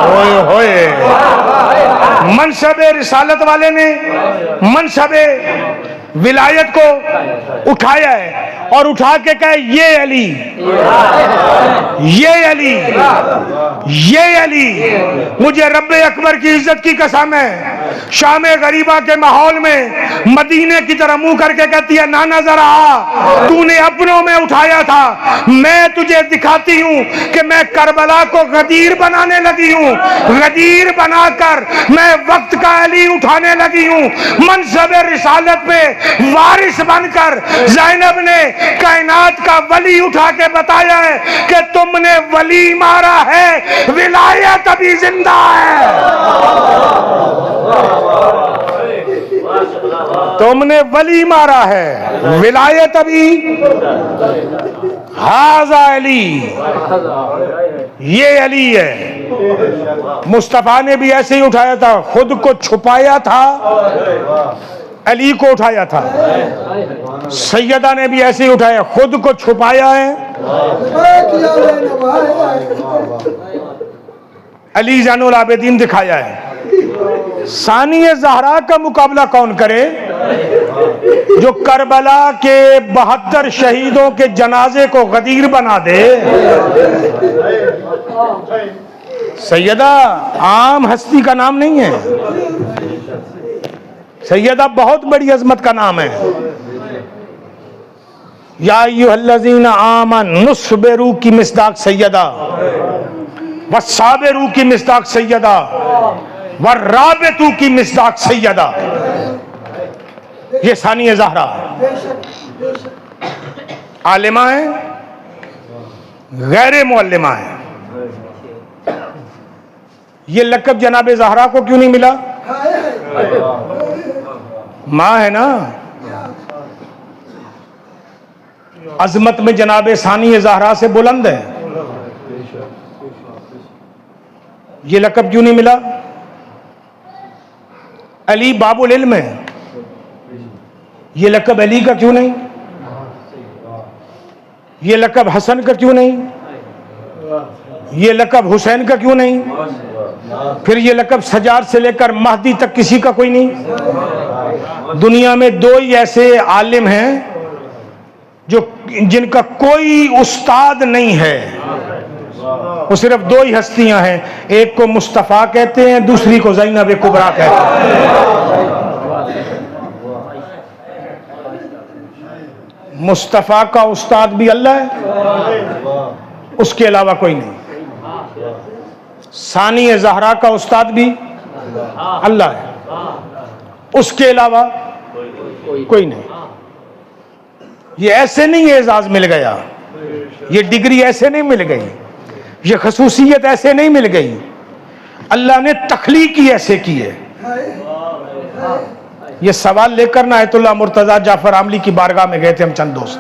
होए होए, मनसब रिसालत वाले ने मनसब विलायत को उठाया है और उठा के कहे ये अली, ये अली, ये अली। मुझे रब्बे अकबर की इज्जत की कसम है, शाम गरीबा के माहौल में मदीने की तरह मुंह करके कहती है, नाना जरा आ, तूने अपनों में उठाया था, मैं तुझे दिखाती हूं कि मैं करबला को गदीर बनाने लगी हूं, गदीर बनाकर मैं वक्त का अली उठाने लगी हूं। मनसब रिसालत पे वारिस बनकर ज़ैनब ने कायनात का वली उठा के बताया है कि तुमने वली मारा है, विलायत अभी जिंदा है। तुमने वली मारा है, विलायत अभी। हाजा अली, ये अली है। मुस्तफा ने भी ऐसे ही उठाया था, खुद को छुपाया था, अली को उठाया था। सैयदा ने भी ऐसे ही उठाया, खुद को छुपाया है, अली ज़ैनुल आबिदीन दिखाया है। सानिए ज़हरा का मुकाबला कौन करे, जो करबला के 72 शहीदों के जनाजे को गदीर बना दे। सैयदा आम हस्ती का नाम नहीं है, सैयदा बहुत बड़ी अजमत का नाम है। या अय्युहल्लज़ीना आमनु सुबिरू की मिस्दाक सैयदा, वस्साबिरू की मिस्दाक सैयदा, वर्राबितू की मिस्दाक सैयदा। ये सानिए ज़हरा आलिमा है, गैर मुअल्लिमा है। ये लक़ब जनाब ज़हरा को क्यों नहीं मिला? माँ है ना। अजमत में जनाब सानिए ज़हरा से बुलंद है, ये लक़ब क्यों नहीं मिला? अली बाबुल इल्म है, ये लक़ब अली का क्यों नहीं? ये लक़ब हसन का क्यों नहीं? ये लक़ब हुसैन का क्यों नहीं? फिर ये लक़ब सजाद से लेकर महदी तक किसी का कोई नहीं? दुनिया में दो ही ऐसे आलिम हैं जो जिनका कोई उस्ताद नहीं है, वो सिर्फ दो ही हस्तियां हैं, एक को मुस्तफ़ा कहते हैं, दूसरी को ज़ैनब कुबरा कहते हैं। मुस्तफ़ा का उस्ताद भी अल्लाह है, उसके अलावा कोई नहीं। सानिए ज़हरा का उस्ताद भी अल्लाह है, उसके अलावा कोई नहीं। ये ऐसे नहीं एजाज मिल गया, ये डिग्री ऐसे नहीं मिल गई, ये खसूसियत ऐसे नहीं मिल गई, अल्लाह ने तख्लीक ही ऐसे की है। ये सवाल लेकर ना आयतुल्लाह मुर्तज़ा जाफर आमली की बारगाह में गए थे हम चंद दोस्त।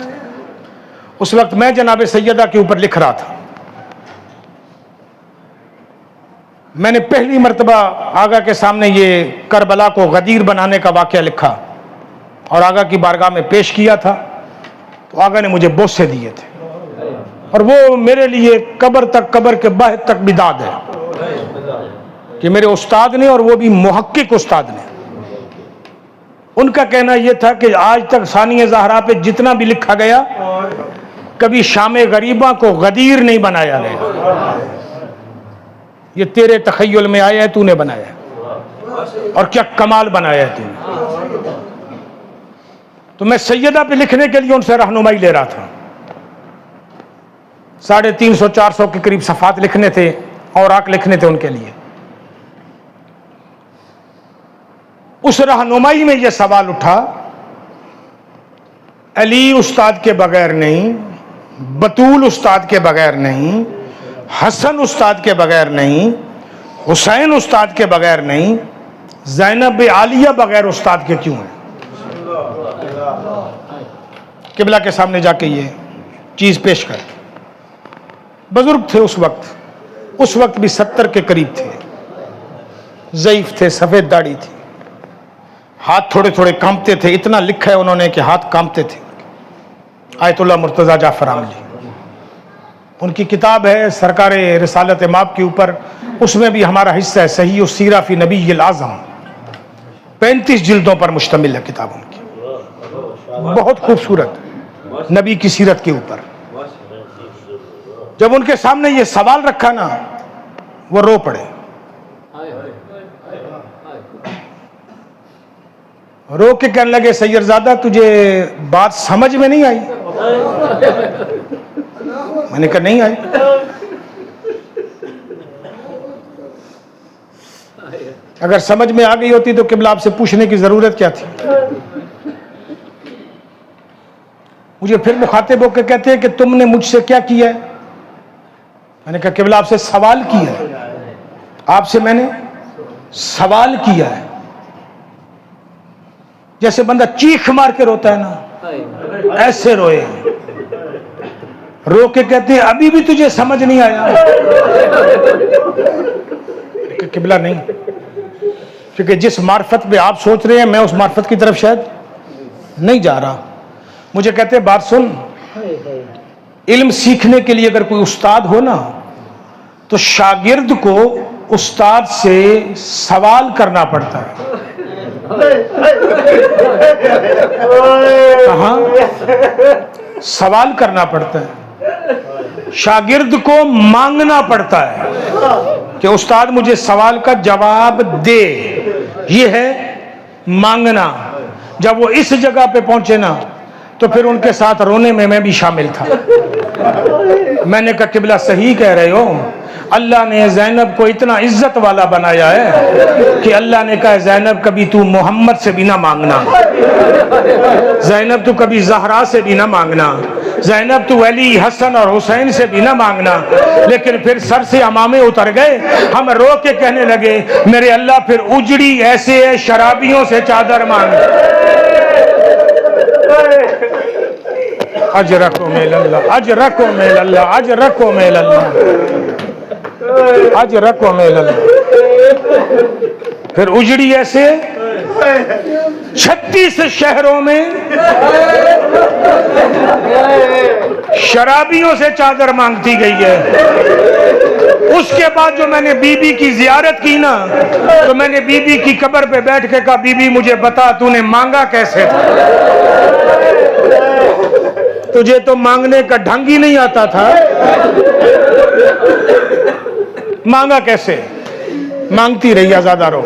उस वक्त मैं जनाब सैयदा के ऊपर लिख रहा था। मैंने पहली मर्तबा आगा के सामने ये करबला को गदीर बनाने का वाक़या लिखा और आगा की बारगाह में पेश किया था, तो आगा ने मुझे बोसे दिए थे और वो मेरे लिए कब्र के बाहर तक बिदाद है कि मेरे उस्ताद ने, और वो भी मुहक्किक उस्ताद ने, उनका कहना यह था कि आज तक सानिए ज़हरा पे जितना भी लिखा गया, कभी शाम गरीबा को गदीर नहीं बनाया गया। ये तेरे तखय्युल में आया है, तूने बनाया है, और क्या कमाल बनाया है तूने। तो मैं सैयदा पे लिखने के लिए उनसे रहनुमाई ले रहा था। 350-400 के करीब सफ़ात लिखने थे, औराक लिखने थे उनके लिए। उस रहनुमाई में यह सवाल उठा, अली उस्ताद के बगैर नहीं, बतूल उस्ताद के बगैर नहीं, हसन उस्ताद के बगैर नहीं, हुसैन उस्ताद के बगैर नहीं, ज़ैनब आलिया बगैर उस्ताद के क्यों है? किबला के सामने जाके ये चीज़ पेश कर। बुजुर्ग थे उस वक्त भी 70 के करीब थे। ज़ईफ थे, सफ़ेद दाढ़ी थी, हाथ थोड़े थोड़े कांपते थे। इतना लिखा है उन्होंने कि हाथ कांपते थे। आयतुल्लाह मुर्तज़ा जाफ़र आमली, उनकी किताब है सरकार रिसालत माब के ऊपर, उसमें भी हमारा हिस्सा है। सही सीरा फी नबील आज़म, 35 जिल्दों पर मुश्तमिल है किताब उनकी, बहुत खूबसूरत नबी की सीरत के ऊपर। जब उनके सामने ये सवाल रखा ना, वो रो पड़े। रो के कहने लगे, सैयदजादा तुझे बात समझ में नहीं आई? मैंने कहा नहीं आई। अगर समझ में आ गई होती तो किबला आपसे पूछने की जरूरत क्या थी? मुझे फिर मुखातिब होकर कहते हैं कि तुमने मुझसे क्या किया है? मैंने कहा किबला आपसे सवाल किया है, आपसे मैंने सवाल किया है। जैसे बंदा चीख मार के रोता है ना, ऐसे रोए। रो के कहते हैं अभी भी तुझे समझ नहीं आया? किबला नहीं, क्योंकि जिस मार्फत पे आप सोच रहे हैं मैं उस मार्फत की तरफ शायद नहीं जा रहा। मुझे कहते हैं बात सुन, इल्म सीखने के लिए अगर कोई उस्ताद हो ना, तो शागिर्द को उस्ताद से सवाल करना पड़ता है। कहाँ सवाल करना पड़ता है, शागिर्द को मांगना पड़ता है कि उस्ताद मुझे सवाल का जवाब दे। ये है मांगना। जब वो इस जगह पे पहुंचे ना, तो फिर उनके साथ रोने में मैं भी शामिल था। मैंने कहा किबला सही कह रहे हो, अल्लाह ने ज़ैनब को इतना इज्जत वाला बनाया है कि अल्लाह ने कहा ज़ैनब कभी तू मोहम्मद से भी ना मांगना, ज़ैनब तू कभी ज़हरा से भी ना मांगना, ज़ैनब तू अली हसन और हुसैन से भी ना मांगना। लेकिन फिर सर से अमामे उतर गए, हम रो के कहने लगे मेरे अल्लाह फिर उजड़ी ऐसे है शराबियों से चादर मांग। अजरको मेलल्लाह, अजरको मेलल्लाह, अजरको मेलल्लाह, अजरको मेलल्लाह। फिर उजड़ी ऐसे 36 शहरों में शराबियों से चादर मांगती गई है। उसके बाद जो मैंने बीबी की जियारत की ना, तो मैंने बीबी की कब्र पे बैठ के कहा बीबी मुझे बता तूने मांगा कैसे था? तुझे तो मांगने का ढंग ही नहीं आता था, मांगा कैसे? मांगती रही आजादारों।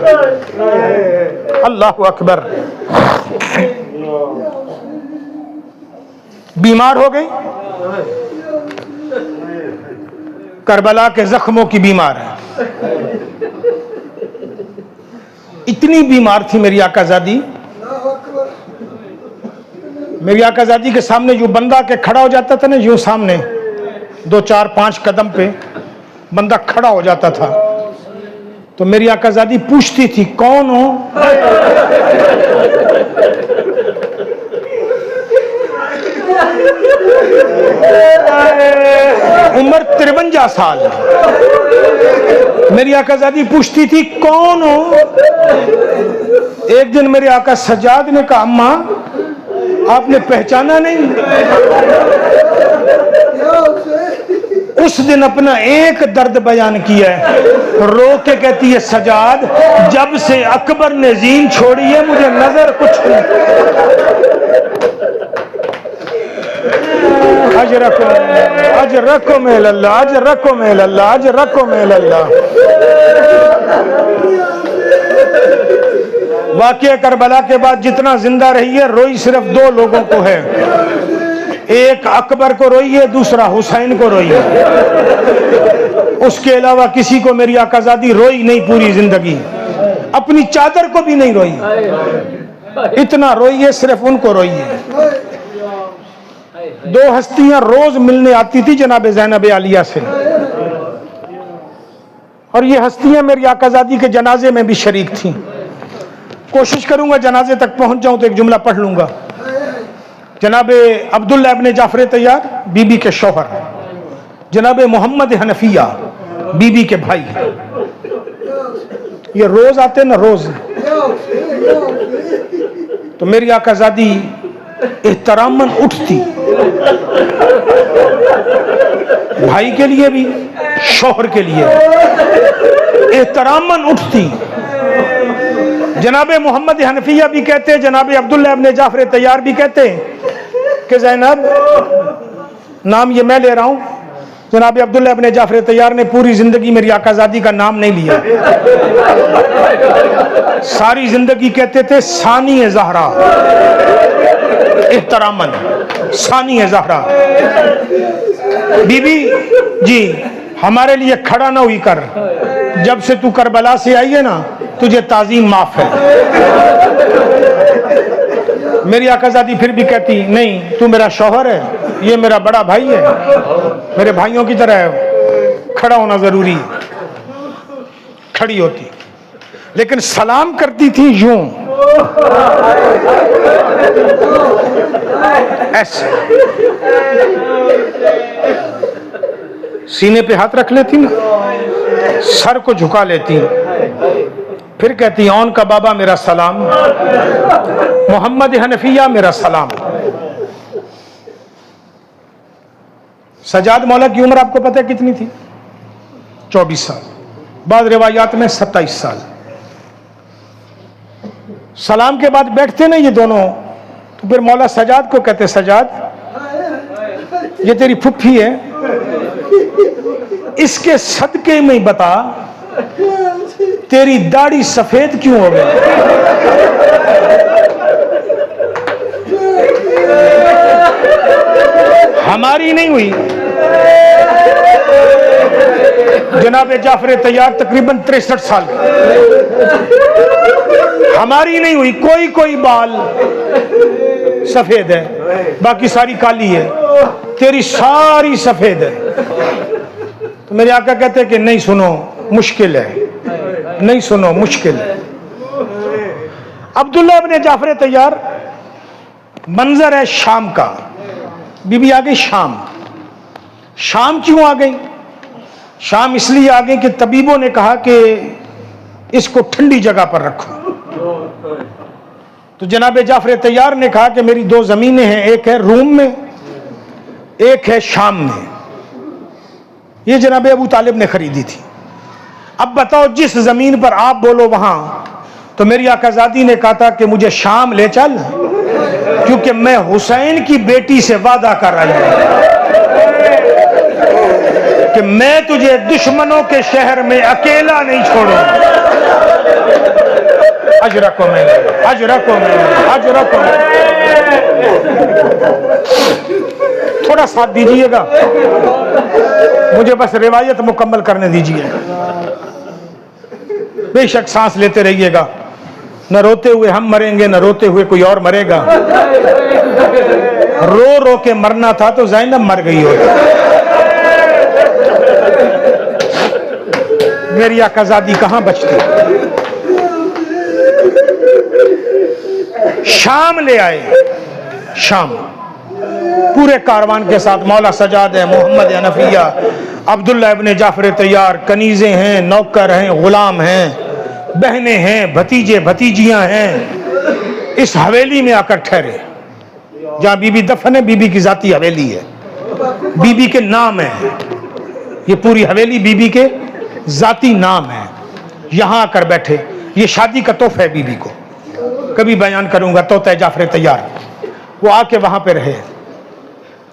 अल्लाह अकबर। बीमार हो गई, करबला के जख्मों की बीमार है। इतनी बीमार थी मेरी आकाज़ादी, मेरी आकाज़ादी के सामने जो बंदा के खड़ा हो जाता था ना, यूं सामने 2, 4, 5 कदम पे बंदा खड़ा हो जाता था, तो मेरी आकाज़ादी पूछती थी कौन हो? उम्र 53 साल। मेरी आकाज़ादी पूछती थी कौन हो? एक दिन मेरे आका सज्जाद ने कहा अम्मा आपने पहचाना नहीं? उस दिन अपना एक दर्द बयान किया है, रो के कहती है सजाद जब से अकबर ने जीन छोड़ी है मुझे नजर कुछ अजरको अजरको मेलल्लाह, अजरको मेलल्लाह, अजरको मेलल्लाह। वाक़या करबला के बाद जितना जिंदा रही है रोई सिर्फ 2 लोगों को है, एक अकबर को रोई है, दूसरा हुसैन को रोई है। उसके अलावा किसी को मेरी आकाज़ादी रोई नहीं पूरी जिंदगी, अपनी चादर को भी नहीं रोई। इतना रोई है, सिर्फ उनको रोई है। 2 हस्तियां रोज मिलने आती थी जनाब ज़ैनब आलिया से, और ये हस्तियां मेरी आकाज़ादी के जनाजे में भी शरीक थी। कोशिश करूंगा जनाजे तक पहुंच जाऊं तो एक जुमला पढ़ लूंगा। जनाबे अब्दुल्ला इब्ने जाफर तैयार बीबी के शौहर, जनाबे मोहम्मद हनफिया बीबी के भाई, ये रोज आते ना रोज, तो मेरी आकाज़ादी एहतरामन उठती, भाई के लिए भी शौहर के लिए एहतरामन उठती। जनाबे मोहम्मद हनफिया भी कहते हैं, जनाबे अब्दुल्ला इब्ने जाफर तैयार भी कहते हैं कि ज़ैनब, नाम ये मैं ले रहा हूं, जनाबे अब्दुल्ला इब्ने जाफर तैयार ने पूरी जिंदगी मेरी आकाज़ादी का नाम नहीं लिया, सारी जिंदगी कहते थे सानी ज़हरा, एहतरामन सानी ज़हरा। बीबी जी हमारे लिए खड़ा ना हुई कर, जब से तू करबला से आई है ना तुझे ताज़ीम माफ है। मेरी आकाज़ादी फिर भी कहती नहीं, तू मेरा शौहर है, ये मेरा बड़ा भाई है, मेरे भाइयों की तरह है, खड़ा होना जरूरी है। खड़ी होती, लेकिन सलाम करती थी यूं, ऐसे सीने पे हाथ रख लेती ना, सर को झुका लेती, फिर कहती औन का बाबा मेरा सलाम, मोहम्मद हनफिया मेरा सलाम। सजाद मौला की उम्र आपको पता है कितनी थी? 24 साल, बाद रिवायात में 27 साल। सलाम के बाद बैठते ना ये दोनों, तो फिर मौला सजाद को कहते सजाद ये तेरी फुफ्फी है, इसके सदके में बता तेरी दाढ़ी सफेद क्यों हो गई? हमारी नहीं हुई। जनाब जाफर तैयार तकरीबन 63 साल, हमारी नहीं हुई। कोई कोई बाल सफेद है, बाकी सारी काली है, तेरी सारी सफेद है। तो मेरे आका कहते हैं कि नहीं सुनो मुश्किल है, नहीं सुनो मुश्किल है। अब्दुल्ला इब्ने जाफर तैयार, मंजर है शाम का। बीबी आ गई शाम। शाम क्यों आ गई? शाम इसलिए आ गई कि तबीबों ने कहा कि इसको ठंडी जगह पर रखो। तो जनाब जाफर तैयार ने कहा कि मेरी 2 जमीनें हैं, एक है रूम में, एक है शाम में। ये जनाब अबू तालिब ने खरीदी थी। अब बताओ जिस जमीन पर आप बोलो वहां। तो मेरी आकाज़ादी ने कहा था कि मुझे शाम ले चल, क्योंकि मैं हुसैन की बेटी से वादा कर रही हूं कि मैं तुझे दुश्मनों के शहर में अकेला नहीं छोड़ूंगा। अजरको में, अजरको में, अजरको में। थोड़ा साथ दीजिएगा, मुझे बस रिवायत मुकम्मल करने दीजिए। बेशक सांस लेते रहिएगा, न रोते हुए हम मरेंगे, न रोते हुए कोई और मरेगा। रो रो के मरना था तो ज़ैनब मर गई होती। मेरी आकाज़ादी कहां बचती। शाम ले आए, शाम पूरे कारवान के साथ। मौला सजाद है, मोहम्मद हनफिया, अब्दुल्ला इब्ने जाफर तैयार, कनीज़े हैं, नौकर हैं, गुलाम हैं, बहनें हैं, भतीजे भतीजियां हैं। इस हवेली में आकर ठहरे जहां बीबी दफन है। बीबी की जाती हवेली है, बीबी के नाम है, ये पूरी हवेली बीबी के जाती नाम है। यहां आकर बैठे। ये शादी का तोहफा है बीबी को, कभी बयान करूंगा। तोता जाफर तैयार वो आके वहां पे रहे।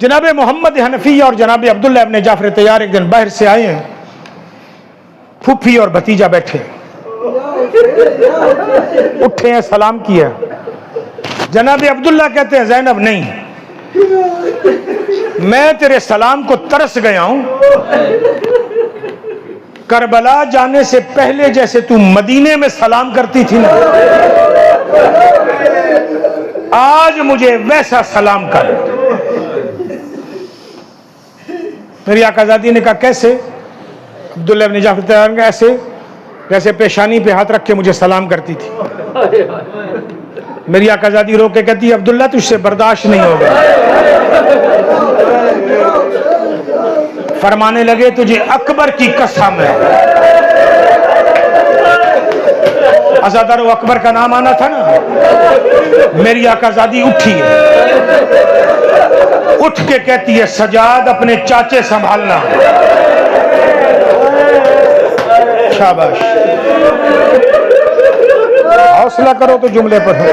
जनाब मोहम्मद हनफी और जनाब अब्दुल्ला इब्ने जाफर तैयार एक दिन बाहर से आए हैं। फूफी और भतीजा बैठे, उठे हैं, सलाम किया। जनाब अब्दुल्ला कहते हैं ज़ैनब नहीं, मैं तेरे सलाम को तरस गया हूं। करबला जाने से पहले जैसे तू मदीने में सलाम करती थी ना, आज मुझे वैसा सलाम कर। मेरी आकाज़ादी ने कहा कैसे? अब्दुल्ला इब्ने जाफर तैयार ने ऐसे, जैसे पेशानी पे हाथ रख के मुझे सलाम करती थी। मेरी आकाज़ादी रो के कहती अब्दुल्ला तुझसे बर्दाश्त नहीं होगा। फरमाने लगे तुझे अकबर की कसम है, अज़ादार अकबर का नाम आना था ना, मेरी आकाज़ादी उठी है, उठ के कहती है सजाद अपने चाचे संभालना। शाबाश, हौसला करो तो जुमले पढ़ो।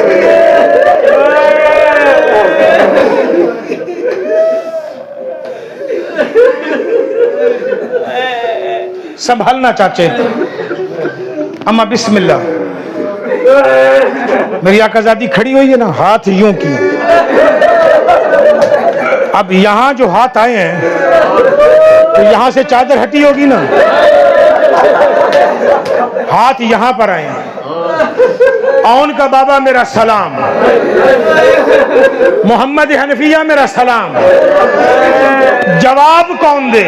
संभालना चाचे। अम्मा बिस्मिल्लाह। मेरी आकाज़ादी खड़ी हुई है ना, हाथ यूं की। अब यहां जो हाथ आए हैं तो यहां से चादर हटी होगी ना, हाथ यहां पर आए हैं। औन का बाबा मेरा सलाम, मोहम्मद हनफिया मेरा सलाम। जवाब कौन दे?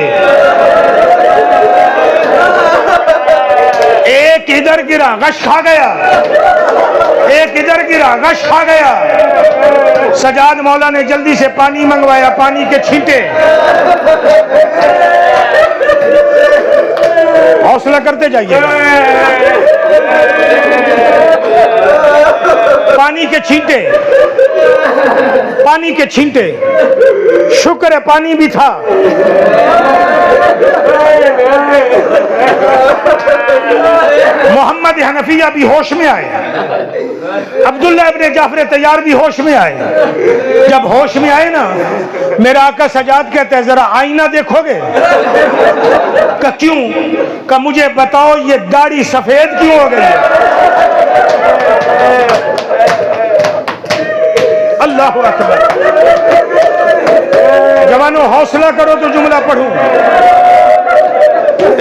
एक इधर गिरा गश खा गया, एक इधर गिरा गश खा गया। सजाद मौला ने जल्दी से पानी मंगवाया, पानी के छींटे। हौसला करते जाइए। पानी के छींटे, पानी के छींटे। शुक्र है पानी भी था। मोहम्मद हनफिया भी होश में आए, अब्दुल्ला इब्ने जाफर तैयार भी होश में आए। जब होश में आए ना, मेरा आका सजाद कहते हैं जरा आईना देखोगे? का क्यों? का मुझे बताओ ये दाढ़ी सफेद क्यों हो गई है? अल्लाहु अकबर। जवानों हौसला करो तो जुमला पढ़ूं।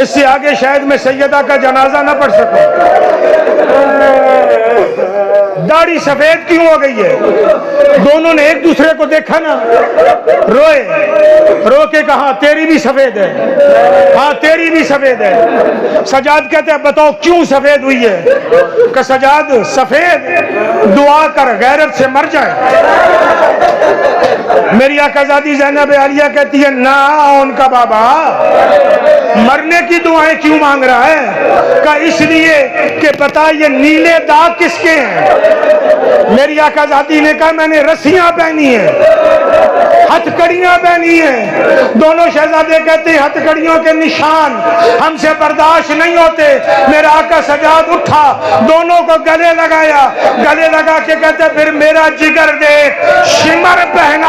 इससे आगे शायद मैं सैयदा का जनाजा ना पढ़ सकूं। दाढ़ी सफेद क्यों हो गई है? दोनों ने एक दूसरे को देखा ना, रोए, रो के कहा तेरी भी सफेद है। हाँ तेरी भी सफेद है। सजाद कहते हैं बताओ क्यों सफेद हुई है? कि सजाद सफेद दुआ कर गैरत से मर जाए। मेरी आकाज़ादी ज़ैनब आलिया कहती है ना उनका बाबा मरने की दुआएं क्यों मांग रहा है? का इसलिए कि बता ये नीले दाग किसके हैं? मेरी आकाज़ादी ने कहा मैंने रस्सियां पहनी है, हथकड़ियां पहनी है। दोनों शहजादे कहते हैं हथकड़ियों के निशान हमसे बर्दाश्त नहीं होते। मेरा आका सजाद उठा, दोनों को गले लगाया, गले लगा के कहते फिर मेरा जिगर दे शिमर पहना